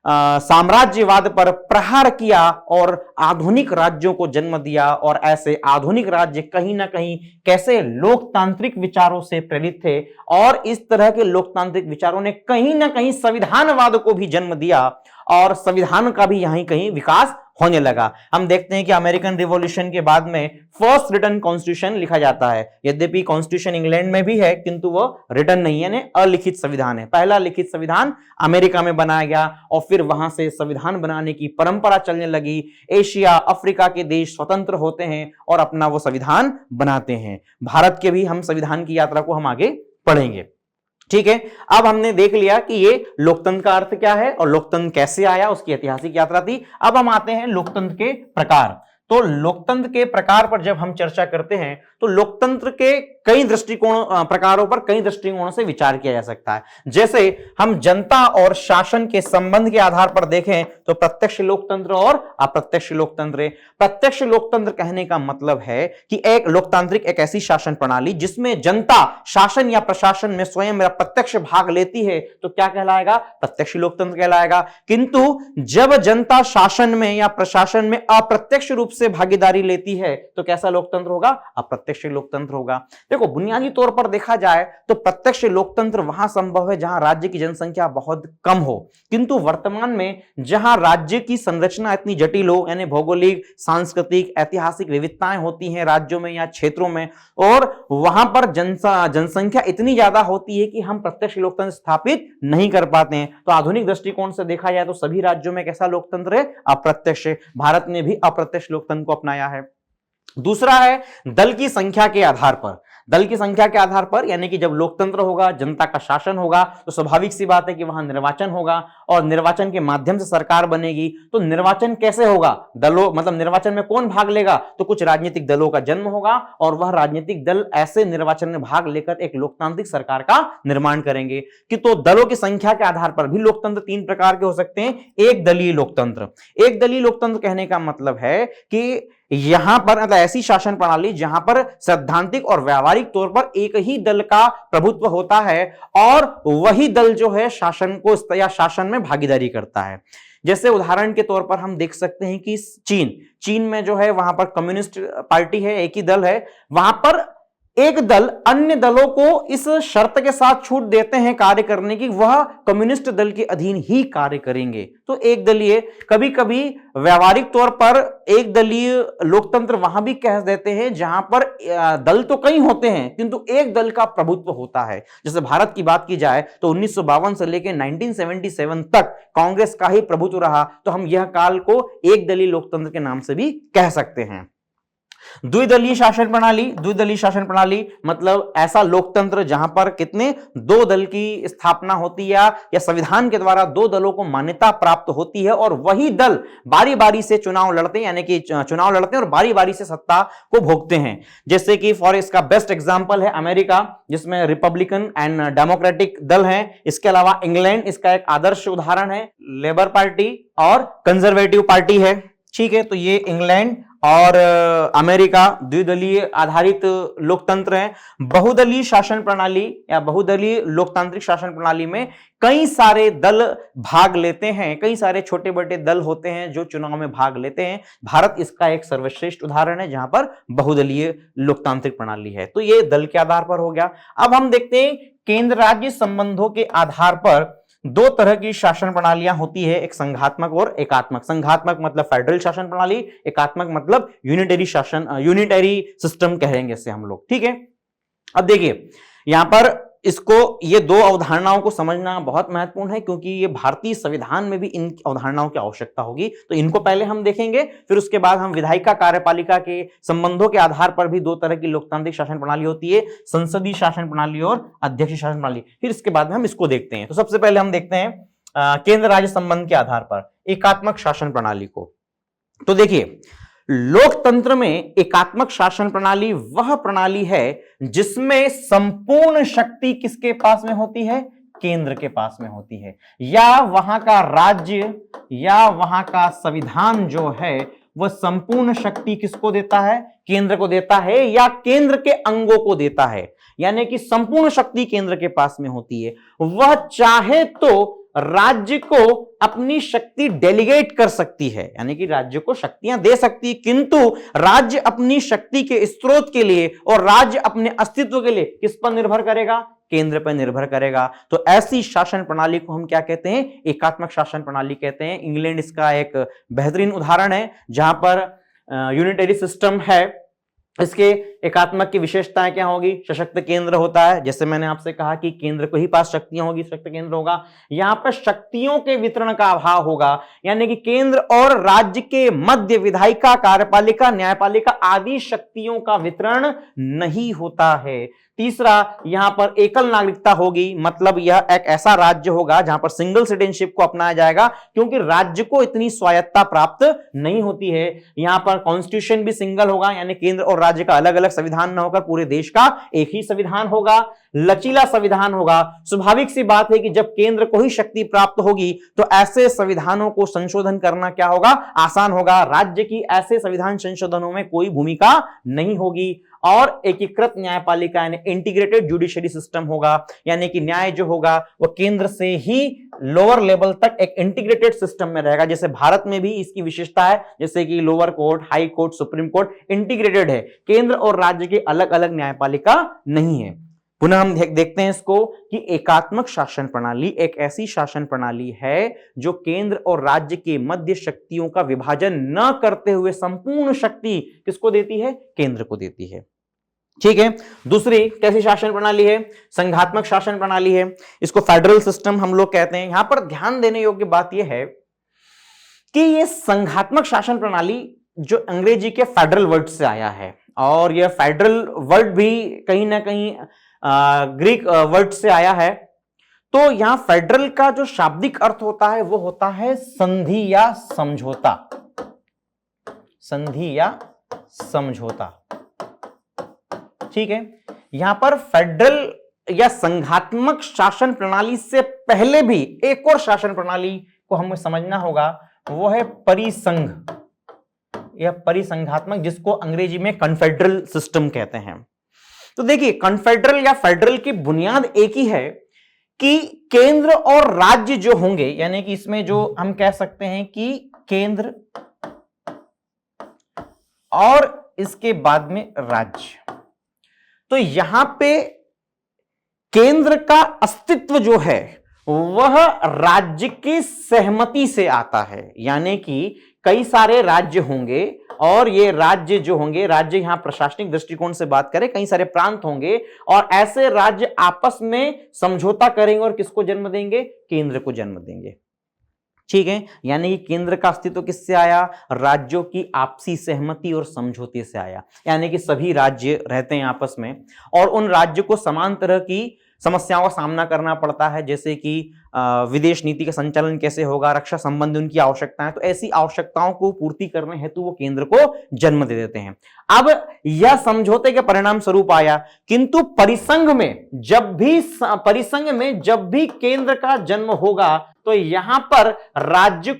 साम्राज्यवाद पर प्रहार किया और आधुनिक राज्यों को जन्म दिया। और ऐसे आधुनिक राज्य कहीं ना कहीं कैसे लोकतांत्रिक विचारों से प्रेरित थे, और इस तरह के लोकतांत्रिक विचारों ने कहीं ना कहीं संविधानवाद को भी जन्म दिया और संविधान का भी यहीं कहीं विकास होने लगा। हम देखते हैं कि अमेरिकन रिवॉल्यूशन के बाद में फर्स्ट रिटन कॉन्स्टिट्यूशन लिखा जाता है। यद्यपि कॉन्स्टिट्यूशन इंग्लैंड में भी है, किंतु वो रिटन नहीं है, यानी अलिखित संविधान है। पहला लिखित संविधान अमेरिका में बनाया गया और फिर वहां से संविधान बनाने की परंपरा चलने लगी। एशिया, अफ्रीका के देश स्वतंत्र होते हैं और अपना वो संविधान बनाते हैं। भारत के भी हम संविधान की यात्रा को हम आगे पढ़ेंगे। ठीक है, अब हमने देख लिया कि ये लोकतंत्र का अर्थ क्या है और लोकतंत्र कैसे आया, उसकी ऐतिहासिक यात्रा थी। अब हम आते हैं लोकतंत्र के प्रकार। तो लोकतंत्र के प्रकार पर जब हम चर्चा करते हैं तो लोकतंत्र के कई प्रकारों पर कई दृष्टिकोणों से विचार किया जा सकता है। जैसे हम जनता और शासन के संबंध के आधार पर देखें तो प्रत्यक्ष लोकतंत्र और अप्रत्यक्ष लोकतंत्र। प्रत्यक्ष लोकतंत्र कहने का मतलब है कि एक लोकतांत्रिक एक ऐसी शासन प्रणाली जिसमें जनता शासन या प्रशासन में स्वयं प्रत्यक्ष भाग लेती है, तो क्या कहलाएगा? प्रत्यक्ष लोकतंत्र कहलाएगा। किंतु जब जनता शासन में या प्रशासन में अप्रत्यक्ष रूप से भागीदारी लेती है तो कैसा लोकतंत्र होगा? अप्रत्यक्ष लोकतंत्र होगा। देखो, बुनियादी तौर पर देखा जाए तो प्रत्यक्ष लोकतंत्र वहां संभव है जहां राज्य की जनसंख्या बहुत कम हो, किंतु वर्तमान में जहां राज्य की संरचना इतनी जटिल हो, यानी भौगोलिक, सांस्कृतिक, ऐतिहासिक विविधताएं होती हैं राज्यों में या क्षेत्रों में, और वहां पर जनसंख्या इतनी ज्यादा होती है कि हम प्रत्यक्ष लोकतंत्र स्थापित नहीं कर पाते हैं। तो आधुनिक दृष्टिकोण से देखा जाए तो सभी राज्यों में कैसा लोकतंत्र है? अप्रत्यक्ष। भारत ने भी अप्रत्यक्ष लोकतंत्र को अपनाया है। दूसरा है दल की संख्या के आधार पर। दल की संख्या के आधार पर यानी कि जब लोकतंत्र होगा, जनता का शासन होगा, तो स्वाभाविक सी बात है कि वहां निर्वाचन होगा और निर्वाचन के माध्यम से सरकार बनेगी। तो निर्वाचन कैसे होगा? दलों मतलब निर्वाचन में कौन भाग लेगा? तो कुछ राजनीतिक दलों का जन्म होगा और वह राजनीतिक दल ऐसे निर्वाचन में भाग लेकर एक लोकतांत्रिक सरकार का निर्माण करेंगे। कि तो दलों की संख्या के आधार पर भी लोकतंत्र तीन प्रकार के हो सकते हैं। एक दलीय लोकतंत्र। एक दलीय लोकतंत्र कहने का मतलब है कि यहां पर मतलब ऐसी शासन प्रणाली जहां पर सैद्धांतिक और व्यावहारिक तौर पर एक ही दल का प्रभुत्व होता है और वही दल जो है शासन को या शासन में भागीदारी करता है। जैसे उदाहरण के तौर पर हम देख सकते हैं कि चीन में जो है वहां पर कम्युनिस्ट पार्टी है, एक ही दल है। वहां पर एक दल अन्य दलों को इस शर्त के साथ छूट देते हैं कार्य करने की, वह कम्युनिस्ट दल के अधीन ही कार्य करेंगे। तो एक दलीय, कभी कभी व्यावहारिक तौर पर एक दलीय लोकतंत्र वहां भी कह देते हैं जहां पर दल तो कई होते हैं किंतु एक दल का प्रभुत्व होता है। जैसे भारत की बात की जाए तो 1952 से लेकर 1977 तक कांग्रेस का ही प्रभुत्व रहा, तो हम यह काल को एक दलीय लोकतंत्र के नाम से भी कह सकते हैं। द्विदलीय शासन प्रणाली। द्विदलीय शासन प्रणाली मतलब ऐसा लोकतंत्र जहां पर कितने दो दल की स्थापना होती है या संविधान के द्वारा दो दलों को मान्यता प्राप्त होती है और वही दल बारी बारी से चुनाव लड़ते हैं, यानी कि चुनाव लड़ते हैं और बारी बारी से सत्ता को भोगते हैं। जैसे कि फॉर इसका बेस्ट एग्जांपल है अमेरिका, जिसमें रिपब्लिकन एंड डेमोक्रेटिक दल हैं। इसके अलावा इंग्लैंड इसका एक आदर्श उदाहरण है, लेबर पार्टी और कंजर्वेटिव पार्टी है। ठीक है, तो ये इंग्लैंड और अमेरिका द्विदलीय आधारित लोकतंत्र है। बहुदलीय शासन प्रणाली या बहुदलीय लोकतांत्रिक शासन प्रणाली में कई सारे दल भाग लेते हैं, कई सारे छोटे बड़े दल होते हैं जो चुनाव में भाग लेते हैं। भारत इसका एक सर्वश्रेष्ठ उदाहरण है जहां पर बहुदलीय लोकतांत्रिक प्रणाली है। तो ये दल के आधार पर हो गया। अब हम देखते हैं केंद्र राज्य संबंधों के आधार पर दो तरह की शासन प्रणालियां होती है, एक संघात्मक और एकात्मक। संघात्मक मतलब फेडरल शासन प्रणाली, एकात्मक मतलब यूनिटरी सिस्टम कहेंगे इसे हम लोग। ठीक है, अब देखिए यहां पर इसको ये दो अवधारणाओं को समझना बहुत महत्वपूर्ण है क्योंकि ये भारतीय संविधान में भी इन अवधारणाओं की आवश्यकता होगी। तो इनको पहले हम देखेंगे, फिर उसके बाद हम विधायिका कार्यपालिका के संबंधों के आधार पर भी दो तरह की लोकतांत्रिक शासन प्रणाली होती है, संसदीय शासन प्रणाली और अध्यक्ष शासन प्रणाली। फिर इसके बाद में हम इसको देखते हैं। तो सबसे पहले हम देखते हैं केंद्र राज्य संबंध के आधार पर एकात्मक शासन प्रणाली को। तो देखिए, लोकतंत्र में एकात्मक शासन प्रणाली वह प्रणाली है जिसमें संपूर्ण शक्ति किसके पास में होती है? केंद्र के पास में होती है, या वहां का राज्य या वहां का संविधान जो है वह संपूर्ण शक्ति किसको देता है? केंद्र को देता है या केंद्र के अंगों को देता है। यानी कि संपूर्ण शक्ति केंद्र के पास में होती है। वह चाहे तो राज्य को अपनी शक्ति डेलीगेट कर सकती है, यानी कि राज्य को शक्तियां दे सकती है, किंतु राज्य अपनी शक्ति के स्रोत के लिए और राज्य अपने अस्तित्व के लिए किस पर निर्भर करेगा? केंद्र पर निर्भर करेगा। तो ऐसी शासन प्रणाली को हम क्या कहते हैं? एकात्मक शासन प्रणाली कहते हैं। इंग्लैंड इसका एक बेहतरीन उदाहरण है, जहां पर यूनिटरी सिस्टम है। इसके एकात्मक की विशेषताएं क्या होगी? सशक्त केंद्र होता है, जैसे मैंने आपसे कहा कि केंद्र को ही पास शक्तियां होगी, सशक्त केंद्र होगा। यहां पर शक्तियों के वितरण का अभाव होगा, यानी कि केंद्र और राज्य के मध्य विधायिका, कार्यपालिका, न्यायपालिका आदि शक्तियों का वितरण नहीं होता है। तीसरा, यहां पर एकल नागरिकता होगी, मतलब यह एक ऐसा राज्य होगा जहां पर सिंगल सिटीजनशिप को अपनाया जाएगा, क्योंकि राज्य को इतनी स्वायत्ता प्राप्त नहीं होती है। यहां पर कॉन्स्टिट्यूशन भी सिंगल होगा, यानी केंद्र और राज्य का अलग अलग संविधान न होकर पूरे देश का एक ही संविधान होगा। लचीला संविधान होगा। स्वाभाविक सी बात है कि जब केंद्र को ही शक्ति प्राप्त होगी तो ऐसे संविधानों को संशोधन करना क्या होगा? आसान होगा। राज्य की ऐसे संविधान संशोधनों में कोई भूमिका नहीं होगी। और एकीकृत न्यायपालिका यानी इंटीग्रेटेड जुडिशरी सिस्टम होगा, यानी कि न्याय जो होगा वो केंद्र से ही लोअर लेवल तक एक इंटीग्रेटेड सिस्टम में रहेगा। जैसे भारत में भी इसकी विशेषता है, जैसे कि lower court, high court, supreme court integrated है, केंद्र और राज्य की अलग अलग न्यायपालिका नहीं है। पुनः हम देखते हैं इसको कि एकात्मक शासन प्रणाली एक ऐसी शासन प्रणाली है जो केंद्र और राज्य के मध्य शक्तियों का विभाजन न करते हुए संपूर्ण शक्ति किसको देती है? केंद्र को देती है। ठीक है। दूसरी कैसी शासन प्रणाली है? संघात्मक शासन प्रणाली है। इसको फेडरल सिस्टम हम लोग कहते हैं। यहां पर ध्यान देने योग्य बात यह है कि यह संघात्मक शासन प्रणाली जो अंग्रेजी के फेडरल वर्ड से आया है, और यह फेडरल वर्ड भी कहीं ना कहीं ग्रीक वर्ड से आया है। तो यहां फेडरल का जो शाब्दिक अर्थ होता है वो होता है संधि या समझौता। संधि या समझौता। ठीक है। यहां पर फेडरल या संघात्मक शासन प्रणाली से पहले भी एक और शासन प्रणाली को हमें समझना होगा, वो है परिसंघ या परिसंघात्मक, जिसको अंग्रेजी में कन्फेडरल सिस्टम कहते हैं। तो देखिए, कन्फेडरल या फेडरल की बुनियाद एक ही है कि केंद्र और राज्य जो होंगे, यानी कि इसमें जो हम कह सकते हैं कि केंद्र और इसके बाद में राज्य, तो यहां पे केंद्र का अस्तित्व जो है वह राज्य की सहमति से आता है। यानी कि कई सारे राज्य होंगे और ये राज्य जो होंगे, राज्य यहां प्रशासनिक दृष्टिकोण से बात करें, कई सारे प्रांत होंगे और ऐसे राज्य आपस में समझौता करेंगे और किसको जन्म देंगे? केंद्र को जन्म देंगे। ठीक है। यानी कि केंद्र का अस्तित्व किससे आया? राज्यों की आपसी सहमति और समझौते से आया। यानी कि सभी राज्य रहते हैं आपस में और उन राज्यों को समान तरह की समस्याओं का सामना करना पड़ता है, जैसे कि विदेश नीति का संचालन कैसे होगा, रक्षा संबंधी उनकी आवश्यकताएं, तो ऐसी आवश्यकताओं को पूर्ति करने हेतु वो केंद्र को जन्म दे देते हैं। अब यह समझौते के परिणाम स्वरूप आया, किंतु परिसंघ में जब भी केंद्र का जन्म होगा तो यहां पर राज्य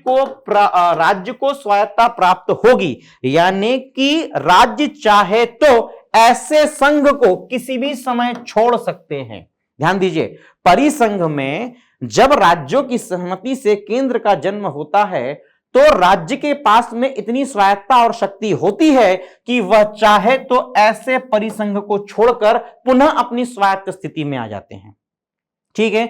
को स्वायत्ता प्राप्त होगी। यानी कि राज्य चाहे तो ऐसे संघ को किसी भी समय छोड़ सकते हैं। ध्यान दीजिए, परिसंघ में जब राज्यों की सहमति से केंद्र का जन्म होता है तो राज्य के पास में इतनी स्वायत्ता और शक्ति होती है कि वह चाहे तो ऐसे परिसंघ को छोड़कर पुनः अपनी स्वायत्त स्थिति में आ जाते हैं। ठीक है।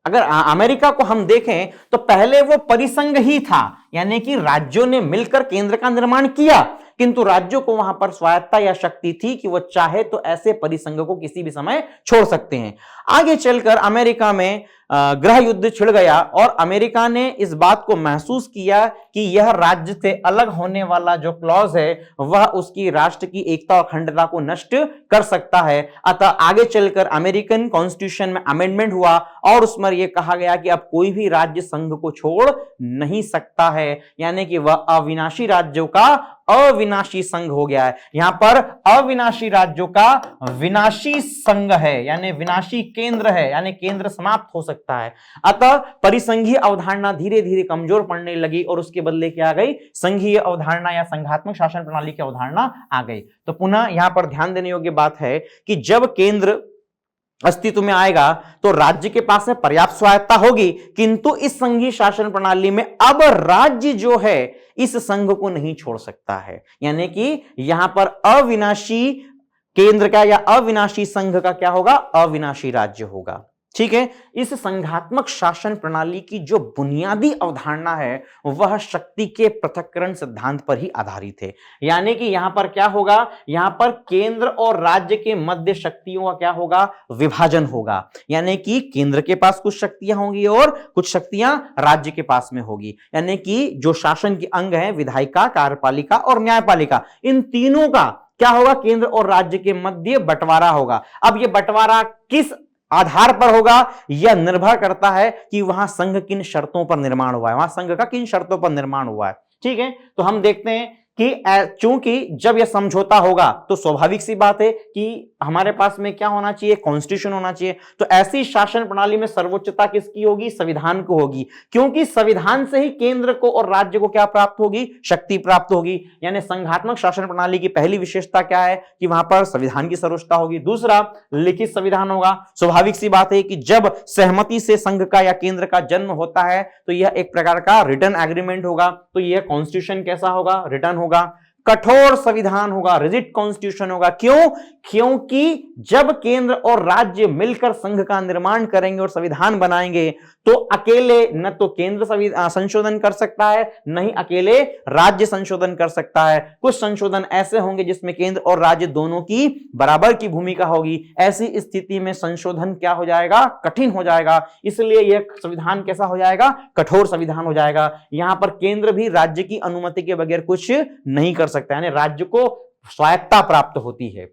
अगर अमेरिका को हम देखें तो पहले वो परिसंघ ही था, यानी कि राज्यों ने मिलकर केंद्र का निर्माण किया, किंतु राज्यों को वहां पर स्वायत्ता या शक्ति थी कि वह चाहे तो ऐसे परिसंघ को किसी भी समय छोड़ सकते हैं। आगे चलकर अमेरिका में गृह युद्ध छिड़ गया और अमेरिका ने इस बात को महसूस किया कि यह राज्य से अलग होने वाला जो क्लॉज है वह उसकी राष्ट्र की एकता और अखंडता को नष्ट कर सकता है। अतः आगे चलकर अमेरिकन कॉन्स्टिट्यूशन में अमेंडमेंट हुआ और उसमें यह कहा गया कि अब कोई भी राज्य संघ को छोड़ नहीं सकता है, यानी कि वह अविनाशी राज्यों का अविनाशी संघ हो गया है। यहां पर अविनाशी राज्यों का विनाशी संघ है, यानी विनाशी केंद्र है, यानी केंद्र समाप्त हो सकता है। अतः परिसंघीय अवधारणा धीरे धीरे कमजोर पड़ने लगी और उसके बदले क्या आ गई? संघीय अवधारणा या संघात्मक शासन प्रणाली की अवधारणा आ गई। तो पुनः यहां पर ध्यान देने योग्य बात है कि जब केंद्र अस्तित्व में आएगा तो राज्य के पास में पर्याप्त स्वायत्ता होगी, किंतु इस संघीय शासन प्रणाली में अब राज्य जो है इस संघ को नहीं छोड़ सकता है। यानी कि यहां पर अविनाशी केंद्र का या अविनाशी संघ का क्या होगा, अविनाशी राज्य होगा। ठीक है, इस संघात्मक शासन प्रणाली की जो बुनियादी अवधारणा है वह शक्ति के पृथक्करण सिद्धांत पर ही आधारित है। यानी कि यहां पर क्या होगा, यहां पर केंद्र और राज्य के मध्य शक्तियों का क्या होगा, विभाजन होगा। यानी कि केंद्र के पास कुछ शक्तियां होंगी और कुछ शक्तियां राज्य के पास में होगी। यानी कि जो शासन के अंग हैं, विधायिका, कार्यपालिका और न्यायपालिका, इन तीनों का क्या होगा, केंद्र और राज्य के मध्य बंटवारा होगा। अब यह बंटवारा किस आधार पर होगा, यह निर्भर करता है कि वहां संघ किन शर्तों पर निर्माण हुआ है, वहां संघ का किन शर्तों पर निर्माण हुआ है। ठीक है, तो हम देखते हैं कि चूंकि जब यह समझौता होगा तो स्वाभाविक सी बात है कि हमारे पास में क्या होना चाहिए, कॉन्स्टिट्यूशन होना चाहिए। तो ऐसी शासन प्रणाली में सर्वोच्चता किसकी होगी, संविधान को होगी, क्योंकि संविधान से ही केंद्र को और राज्य को क्या प्राप्त होगी, शक्ति प्राप्त होगी। यानी संघात्मक शासन प्रणाली की पहली विशेषता क्या है कि वहां पर संविधान की सर्वोच्चता होगी। दूसरा, लिखित संविधान होगा। स्वाभाविक सी बात है कि जब सहमति से संघ का या केंद्र का जन्म होता है तो यह एक प्रकार का रिटन एग्रीमेंट होगा। तो यह कॉन्स्टिट्यूशन कैसा होगा, रिटन होगा। कठोर संविधान होगा, रिजिड कॉन्स्टिट्यूशन होगा। क्यों, क्योंकि जब केंद्र और राज्य मिलकर संघ का निर्माण करेंगे और संविधान बनाएंगे तो अकेले न तो केंद्र संशोधन कर सकता है, न ही अकेले राज्य संशोधन कर सकता है। कुछ संशोधन ऐसे होंगे जिसमें केंद्र और राज्य दोनों की बराबर की भूमिका होगी। ऐसी स्थिति में संशोधन क्या हो जाएगा, कठिन हो जाएगा। इसलिए यह संविधान कैसा हो जाएगा, कठोर संविधान हो जाएगा। यहां पर केंद्र भी राज्य की अनुमति के बगैर कुछ नहीं कर सकता, यानी राज्य को स्वायत्ता प्राप्त होती है।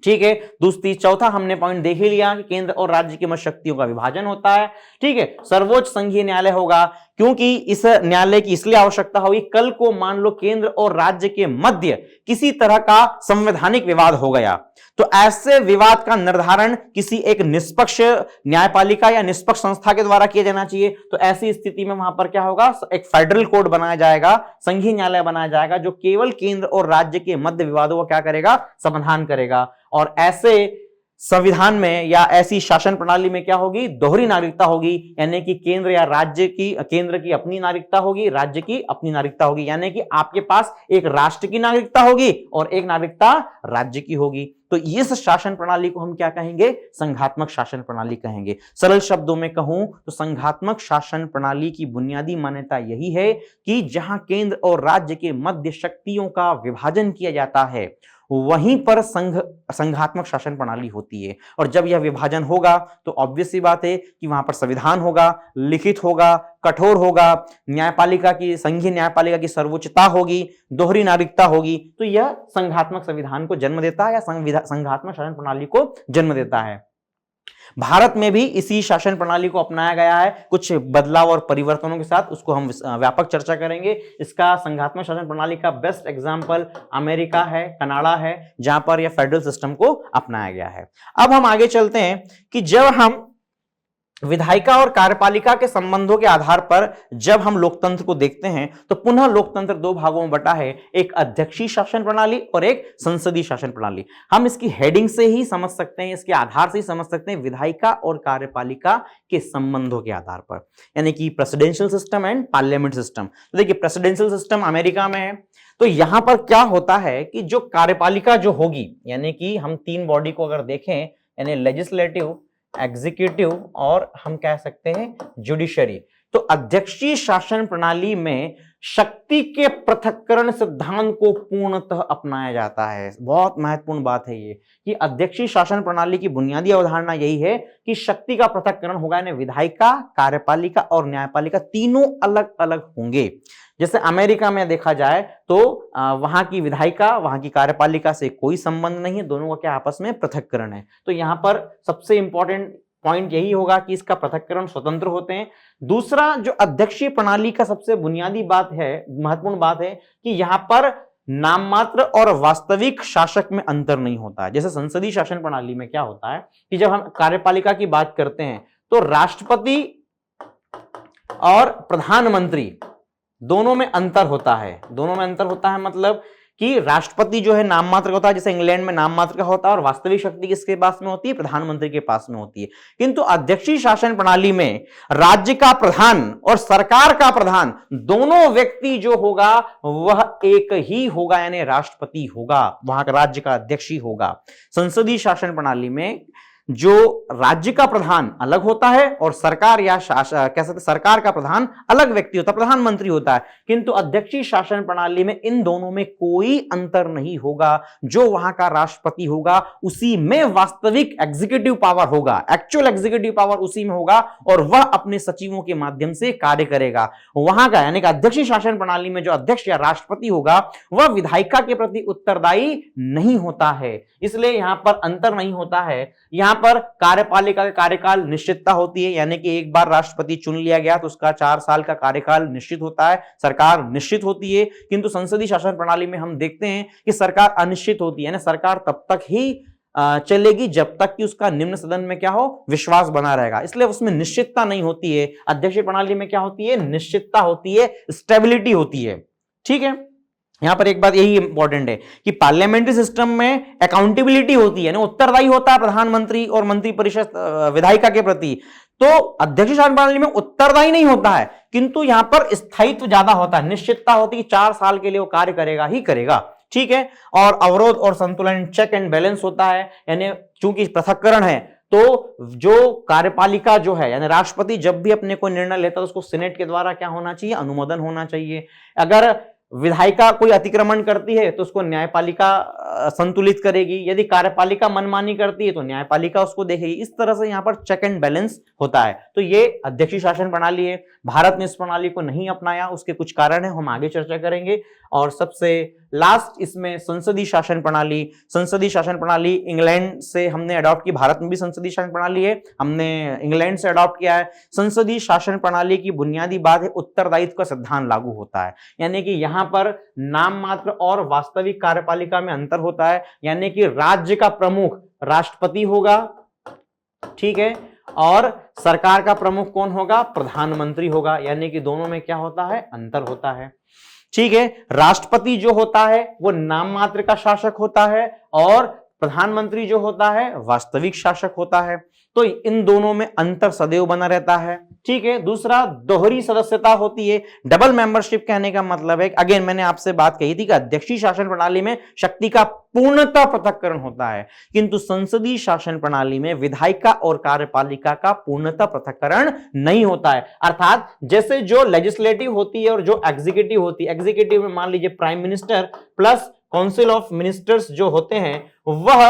ठीक है, दूसरी चौथा हमने पॉइंट देख ही लिया कि केंद्र और राज्य की मध्य शक्तियों का विभाजन होता है। ठीक है, सर्वोच्च संघीय न्यायालय होगा, क्योंकि इस न्यायालय की इसलिए आवश्यकता होगी, कल को मान लो केंद्र और राज्य के मध्य किसी तरह का संवैधानिक विवाद हो गया तो ऐसे विवाद का निर्धारण किसी एक निष्पक्ष न्यायपालिका या निष्पक्ष संस्था के द्वारा किया जाना चाहिए। तो ऐसी स्थिति में वहां पर क्या होगा, एक फेडरल कोर्ट बनाया जाएगा, संघीय न्यायालय बनाया जाएगा, जो केवल केंद्र और राज्य के मध्य विवादों का क्या करेगा, समाधान करेगा। और ऐसे संविधान में या ऐसी शासन प्रणाली में क्या होगी, दोहरी नागरिकता होगी। यानी कि केंद्र या राज्य की, केंद्र की अपनी नागरिकता होगी, राज्य की अपनी नागरिकता होगी। यानी कि आपके पास एक राष्ट्र की नागरिकता होगी और एक नागरिकता राज्य की होगी। तो इस शासन प्रणाली को हम क्या कहेंगे, संघात्मक शासन प्रणाली कहेंगे। सरल शब्दों में कहूं तो संघात्मक शासन प्रणाली की बुनियादी मान्यता यही है कि जहां केंद्र और राज्य के मध्य शक्तियों का विभाजन किया जाता है वहीं पर संघात्मक शासन प्रणाली होती है। और जब यह विभाजन होगा तो ऑब्वियस सी बात है कि वहां पर संविधान होगा, लिखित होगा, कठोर होगा, न्यायपालिका की, संघीय न्यायपालिका की सर्वोच्चता होगी, दोहरी नागरिकता होगी। तो यह संघात्मक संविधान को जन्म देता है या संघात्मक शासन प्रणाली को जन्म देता है। भारत में भी इसी शासन प्रणाली को अपनाया गया है, कुछ बदलाव और परिवर्तनों के साथ, उसको हम व्यापक चर्चा करेंगे। इसका संघात्मक शासन प्रणाली का बेस्ट एग्जांपल अमेरिका है, कनाडा है, जहां पर यह फेडरल सिस्टम को अपनाया गया है। अब हम आगे चलते हैं कि जब हम विधायिका और कार्यपालिका के संबंधों के आधार पर जब हम लोकतंत्र को देखते हैं तो पुनः लोकतंत्र दो भागों में बटा है, एक अध्यक्षीय शासन प्रणाली और एक संसदीय शासन प्रणाली। हम इसकी हेडिंग से ही समझ सकते हैं, इसके आधार से ही समझ सकते हैं विधायिका और कार्यपालिका के संबंधों के आधार पर, यानी कि presidential system and parliament system. तो देखिए, प्रेसिडेंशियल सिस्टम अमेरिका में है, तो यहां पर क्या होता है कि जो कार्यपालिका जो होगी, यानी कि हम तीन बॉडी को अगर देखें, यानी लेजिस्लेटिव, एग्जीक्यूटिव और हम कह सकते हैं जुडिशरी, तो अध्यक्षीय शासन प्रणाली में शक्ति के पृथक्करण सिद्धांत को पूर्णतः अपनाया जाता है। बहुत महत्वपूर्ण बात है ये कि अध्यक्षीय शासन प्रणाली की बुनियादी अवधारणा यही है कि शक्ति का पृथक्करण होगा, यानी विधायिका, कार्यपालिका और न्यायपालिका तीनों अलग अलग होंगे। जैसे अमेरिका में देखा जाए तो वहां की विधायिका, वहां की कार्यपालिका से कोई संबंध नहीं है, दोनों का क्या आपस में पृथक्करण है। तो यहां पर सबसे इंपॉर्टेंट पॉइंट यही होगा कि इसका पृथक्करण स्वतंत्र होते हैं। दूसरा, जो अध्यक्षीय प्रणाली का सबसे बुनियादी बात है, महत्वपूर्ण बात है कि यहां पर नाम मात्र और वास्तविक शासक में अंतर नहीं होता है। जैसे संसदीय शासन प्रणाली में क्या होता है कि जब हम कार्यपालिका की बात करते हैं तो राष्ट्रपति और प्रधानमंत्री दोनों में अंतर होता है। दोनों में अंतर होता है मतलब कि राष्ट्रपति जो है नाम मात्र का होता है, जैसे इंग्लैंड में नाम मात्र का होता है, और वास्तविक शक्ति किसके पास में होती है? प्रधानमंत्री के पास में होती है। किंतु अध्यक्षीय शासन प्रणाली में राज्य का प्रधान और सरकार का प्रधान दोनों व्यक्ति जो होगा वह एक ही होगा, यानी राष्ट्रपति होगा, वहां का राज्य का अध्यक्ष ही होगा। संसदीय शासन प्रणाली में जो राज्य का प्रधान अलग होता है और सरकार या कह सकते सरकार का प्रधान अलग व्यक्ति होता है, प्रधानमंत्री होता है। किंतु अध्यक्षीय शासन प्रणाली में इन दोनों में कोई अंतर नहीं होगा। जो वहां का राष्ट्रपति होगा उसी में वास्तविक एग्जीक्यूटिव पावर होगा, एक्चुअल एग्जीक्यूटिव पावर उसी में होगा, और वह अपने सचिवों के माध्यम से कार्य करेगा। वहां का यानी कि अध्यक्षीय शासन प्रणाली में जो अध्यक्ष या राष्ट्रपति होगा वह विधायिका के प्रति उत्तरदायी नहीं होता है, इसलिए यहां पर अंतर नहीं होता है। यहां पर कार्यपालिका का कार्यकाल निश्चितता होती है, यानी कि एक बार राष्ट्रपति चुन लिया गया तो उसका 4 साल का कार्यकाल निश्चित होता है, सरकार निश्चित होती है। किंतु संसदीय शासन प्रणाली में हम देखते हैं कि सरकार अनिश्चित होती है, यानी सरकार तब तक ही चलेगी जब तक कि उसका निम्न सदन में क्या हो, विश्वास बना रहेगा, इसलिए उसमें निश्चितता नहीं होती है। अध्यक्षीय प्रणाली में क्या होती है? निश्चितता होती है, स्टेबिलिटी होती है। ठीक है, यहां पर एक बात यही इंपॉर्टेंट है कि पार्लियामेंट्री सिस्टम में अकाउंटेबिलिटी होती है, उत्तरदायी होता है प्रधानमंत्री और मंत्रिपरिषद विधायिका के प्रति। तो अध्यक्षीय शासन प्रणाली में उत्तरदायी नहीं होता है, किंतु यहां पर स्थायित्व ज्यादा होता है, निश्चितता होती है कि 4 साल के लिए वो कार्य करेगा ही करेगा। ठीक है, और अवरोध और संतुलन, चेक एंड बैलेंस होता है, यानी चूंकि पृथक्करण है तो जो कार्यपालिका जो है यानी राष्ट्रपति जब भी अपने कोई निर्णय लेता है तो उसको सीनेट के द्वारा क्या होना चाहिए? अनुमोदन होना चाहिए। अगर विधायिका कोई अतिक्रमण करती है तो उसको न्यायपालिका संतुलित करेगी, यदि कार्यपालिका मनमानी करती है तो न्यायपालिका उसको देखेगी। इस तरह से यहां पर चेक एंड बैलेंस होता है। तो ये अध्यक्षीय शासन प्रणाली है। भारत ने इस प्रणाली को नहीं अपनाया, उसके कुछ कारण है, हम आगे चर्चा करेंगे। और सबसे लास्ट इसमें संसदीय शासन प्रणाली। संसदीय शासन प्रणाली इंग्लैंड से हमने अडॉप्ट की, भारत में भी संसदीय शासन प्रणाली है, हमने इंग्लैंड से अडॉप्ट किया है। संसदीय शासन प्रणाली की बुनियादी बात है उत्तरदायित्व का सिद्धांत लागू होता है, यानी कि यहां पर नाम मात्र और वास्तविक कार्यपालिका में अंतर होता है, यानी कि राज्य का प्रमुख राष्ट्रपति होगा, ठीक है, और सरकार का प्रमुख कौन होगा? प्रधानमंत्री होगा, यानी कि दोनों में क्या होता है? अंतर होता है। ठीक है, राष्ट्रपति जो होता है वो नाम मात्र का शासक होता है और प्रधानमंत्री जो होता है वास्तविक शासक होता है। तो इन दोनों में अंतर सदैव बना रहता है। ठीक है, दूसरा दोहरी सदस्यता होती है। डबल मेंबरशिप कहने का मतलब है, अगेन मैंने आपसे बात कही थी कि अध्यक्षीय शासन प्रणाली में शक्ति का पूर्णतः पृथक्करण होता है, किंतु संसदीय शासन प्रणाली में विधायिका और कार्यपालिका का पूर्णतः पृथक्करण नहीं होता है। अर्थात जैसे जो लेजिस्लेटिव होती है और जो एग्जीक्यूटिव होती है, एग्जीक्यूटिव में मान लीजिए prime minister plus council of ministers जो होते हैं, वह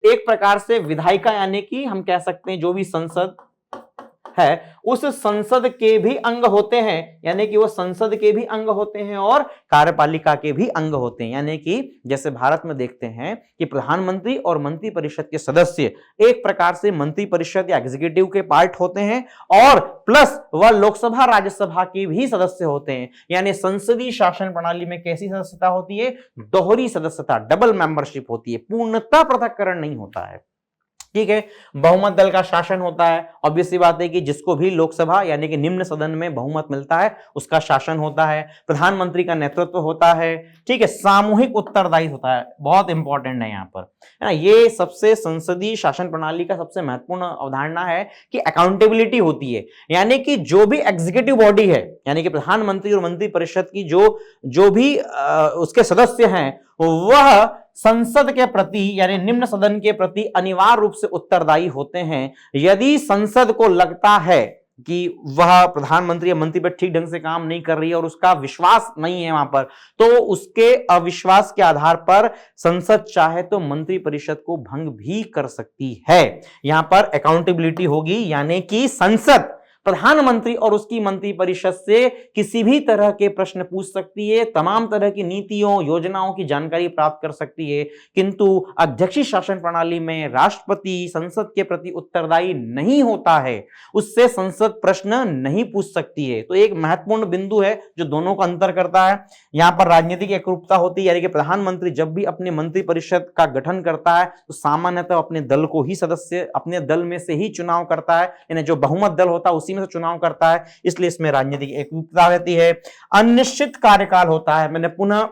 एक प्रकार से विधायिका यानी कि हम कह सकते हैं जो भी संसद है उस संसद के भी अंग होते हैं, यानी कि वो संसद के भी अंग होते हैं और कार्यपालिका के भी अंग होते हैं। यानी कि जैसे भारत में देखते हैं कि प्रधानमंत्री और मंत्रिपरिषद के सदस्य एक प्रकार से मंत्रिपरिषद या एग्जीक्यूटिव के पार्ट होते हैं और प्लस वह लोकसभा राज्यसभा के भी सदस्य होते हैं। यानी संसदीय शासन प्रणाली में कैसी सदस्यता होती है? दोहरी सदस्यता, डबल मेंबरशिप होती है, पूर्णतः पृथक्करण नहीं होता है। ठीक है, बहुमत दल का शासन होता है। ऑब्वियस सी बात है कि जिसको भी लोकसभा यानी कि निम्न सदन में बहुमत मिलता है उसका शासन होता है। प्रधानमंत्री का नेतृत्व होता है। ठीक है, सामूहिक उत्तरदायित्व होता है, बहुत इंपॉर्टेंट है यहाँ पर, है ना। ये सबसे संसदीय शासन प्रणाली का सबसे महत्वपूर्ण अवधारणा है कि अकाउंटेबिलिटी होती है, यानी कि जो भी एग्जीक्यूटिव बॉडी है यानी कि प्रधानमंत्री और मंत्रिपरिषद की जो भी उसके सदस्य हैं वह संसद के प्रति यानी निम्न सदन के प्रति अनिवार्य रूप से उत्तरदायी होते हैं। यदि संसद को लगता है कि वह प्रधानमंत्री या मंत्री पर ठीक ढंग से काम नहीं कर रही है और उसका विश्वास नहीं है वहां पर, तो उसके अविश्वास के आधार पर संसद चाहे तो मंत्रिपरिषद को भंग भी कर सकती है। यहां पर अकाउंटेबिलिटी होगी, यानी कि संसद प्रधानमंत्री और उसकी मंत्रिपरिषद से किसी भी तरह के प्रश्न पूछ सकती है, तमाम तरह की नीतियों योजनाओं की जानकारी प्राप्त कर सकती है। किंतु अध्यक्षीय शासन प्रणाली में राष्ट्रपति संसद के प्रति उत्तरदायी नहीं होता है, उससे संसद प्रश्न नहीं पूछ सकती है। तो एक महत्वपूर्ण बिंदु है जो दोनों का अंतर करता है। यहां पर राजनीतिक एकरूपता होती है, यानी कि प्रधानमंत्री जब भी अपने मंत्रिपरिषद का गठन करता है तो सामान्यतः अपने दल को ही सदस्य अपने दल में से ही चुनाव करता है, यानी जो बहुमत दल होता है उसी में से चुनाव करता है, इसलिए इसमें राजनीतिक एकरूपता रहती है। अनिश्चित कार्यकाल होता है। मैंने पुनः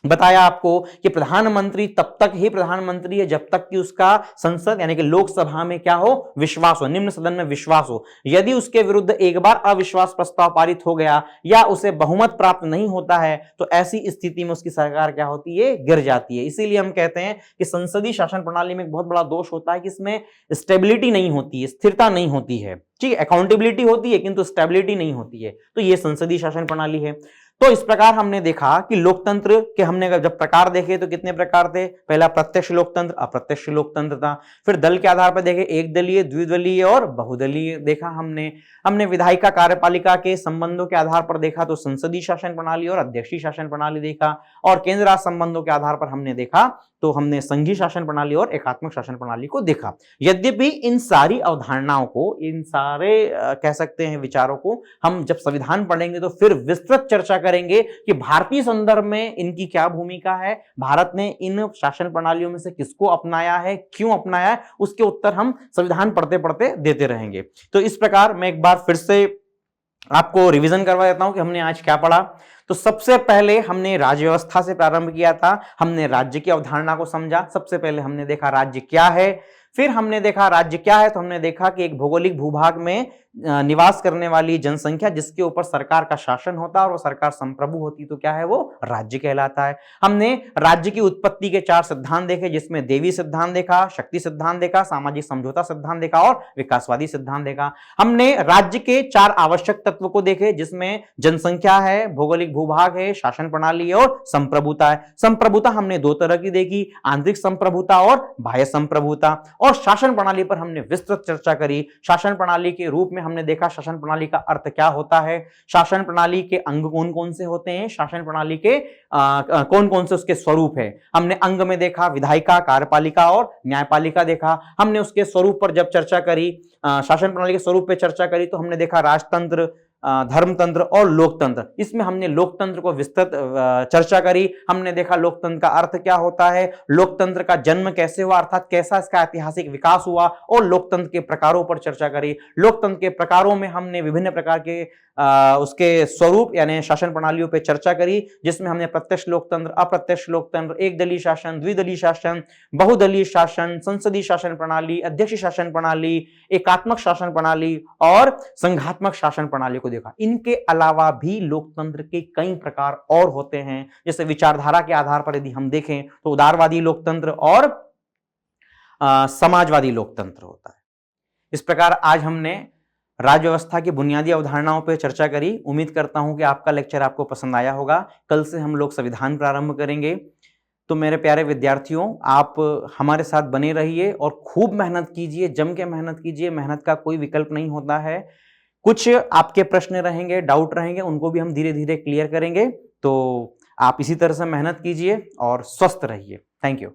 बताया आपको कि प्रधानमंत्री तब तक ही प्रधानमंत्री है जब तक कि उसका संसद यानी कि लोकसभा में क्या हो, विश्वास हो, निम्न सदन में विश्वास हो। यदि उसके विरुद्ध एक बार अविश्वास प्रस्ताव पारित हो गया या उसे बहुमत प्राप्त नहीं होता है तो ऐसी स्थिति में उसकी सरकार क्या होती है, गिर जाती है। इसीलिए हम कहते हैं कि संसदीय शासन प्रणाली में एक बहुत बड़ा दोष होता है कि इसमें स्टेबिलिटी नहीं होती है, स्थिरता नहीं होती है। ठीक है, अकाउंटेबिलिटी होती है किंतु स्टेबिलिटी नहीं होती है। तो ये संसदीय शासन प्रणाली है। तो इस प्रकार हमने देखा कि लोकतंत्र के हमने जब प्रकार देखे तो कितने प्रकार थे। पहला प्रत्यक्ष लोकतंत्र, अप्रत्यक्ष लोकतंत्र था। फिर दल के आधार पर देखे, एक दलीय, द्विदलीय और बहुदलीय देखा हमने विधायिका कार्यपालिका के संबंधों के आधार पर देखा तो संसदीय शासन प्रणाली और अध्यक्षीय शासन प्रणाली देखा। और केंद्र राज्य संबंधों के आधार पर हमने देखा तो हमने संघीय शासन प्रणाली और एकात्मक शासन प्रणाली को देखा। यद्यपि इन सारी अवधारणाओं को, इन सारे कह सकते हैं विचारों को हम जब संविधान पढ़ेंगे तो फिर विस्तृत चर्चा करेंगे कि भारतीय संदर्भ में इनकी क्या भूमिका है, भारत ने इन शासन प्रणालियों में से किसको अपनाया है, क्यों अपनाया है, उसके उत्तर हम संविधान पढ़ते पढ़ते देते रहेंगे। तो इस प्रकार मैं एक बार फिर से आपको रिवीजन करवा देता हूं कि हमने आज क्या पढ़ा। तो सबसे पहले हमने राज्य व्यवस्था से प्रारंभ किया था, हमने राज्य की अवधारणा को समझा। सबसे पहले हमने देखा राज्य क्या है, फिर हमने देखा राज्य क्या है तो हमने देखा कि एक भौगोलिक भूभाग में निवास करने वाली जनसंख्या जिसके ऊपर सरकार का शासन होता है और वो सरकार संप्रभु होती तो क्या है, वो राज्य कहलाता है। हमने राज्य की उत्पत्ति के 4 सिद्धांत देखे जिसमें देवी सिद्धांत देखा, शक्ति सिद्धांत देखा, सामाजिक समझौता सिद्धांत देखा और विकासवादी सिद्धांत देखा। हमने राज्य के 4 आवश्यक तत्व को देखे जिसमें जनसंख्या है, भौगोलिक भूभाग है, शासन प्रणाली और संप्रभुता है। संप्रभुता हमने 2 तरह की देखी, आंतरिक संप्रभुता और बाह्य संप्रभुता। और शासन प्रणाली पर हमने विस्तृत चर्चा करी। शासन प्रणाली के रूप में हमने देखा शासन प्रणाली का अर्थ क्या होता है, शासन प्रणाली के अंग कौन कौन से होते हैं, शासन प्रणाली के कौन कौन से उसके स्वरूप है। हमने अंग में देखा विधायिका, कार्यपालिका और न्यायपालिका देखा। हमने उसके स्वरूप पर जब चर्चा करी, शासन प्रणाली के स्वरूप पर चर्चा करी तो हमने देखा राजतंत्र, धर्मतंत्र और लोकतंत्र। इसमें हमने लोकतंत्र को विस्तृत चर्चा करी। हमने देखा लोकतंत्र का अर्थ क्या होता है, लोकतंत्र का जन्म कैसे हुआ अर्थात कैसा इसका ऐतिहासिक विकास हुआ, और लोकतंत्र के प्रकारों पर चर्चा करी। लोकतंत्र के प्रकारों में हमने विभिन्न प्रकार के उसके स्वरूप यानी शासन प्रणालियों पर चर्चा करी जिसमें हमने प्रत्यक्ष लोकतंत्र, अप्रत्यक्ष लोकतंत्र, एक दलीय शासन, द्विदलीय शासन, बहुदलीय शासन, संसदीय शासन प्रणाली, अध्यक्षीय शासन प्रणाली, एकात्मक शासन प्रणाली और संघात्मक शासन प्रणाली को देखा। इनके अलावा भी लोकतंत्र के कई प्रकार और होते हैं। जैसे विचारधारा के आधार पर यदि हम देखें तो उदारवादी लोकतंत्र और समाजवादी लोकतंत्र होता है। इस प्रकार आज हमने राज्य व्यवस्था की बुनियादी अवधारणाओं पर चर्चा करी। उम्मीद करता हूं कि आपका लेक्चर आपको पसंद आया होगा। कल से हम लोग संविधान प्रारंभ करेंगे। तो मेरे प्यारे विद्यार्थियों, आप हमारे साथ बने रहिए और खूब मेहनत कीजिए, जम के मेहनत कीजिए। मेहनत का कोई विकल्प नहीं होता है। कुछ आपके प्रश्न रहेंगे, डाउट रहेंगे, उनको भी हम धीरे धीरे क्लियर करेंगे। तो आप इसी तरह से मेहनत कीजिए और स्वस्थ रहिए। Thank you.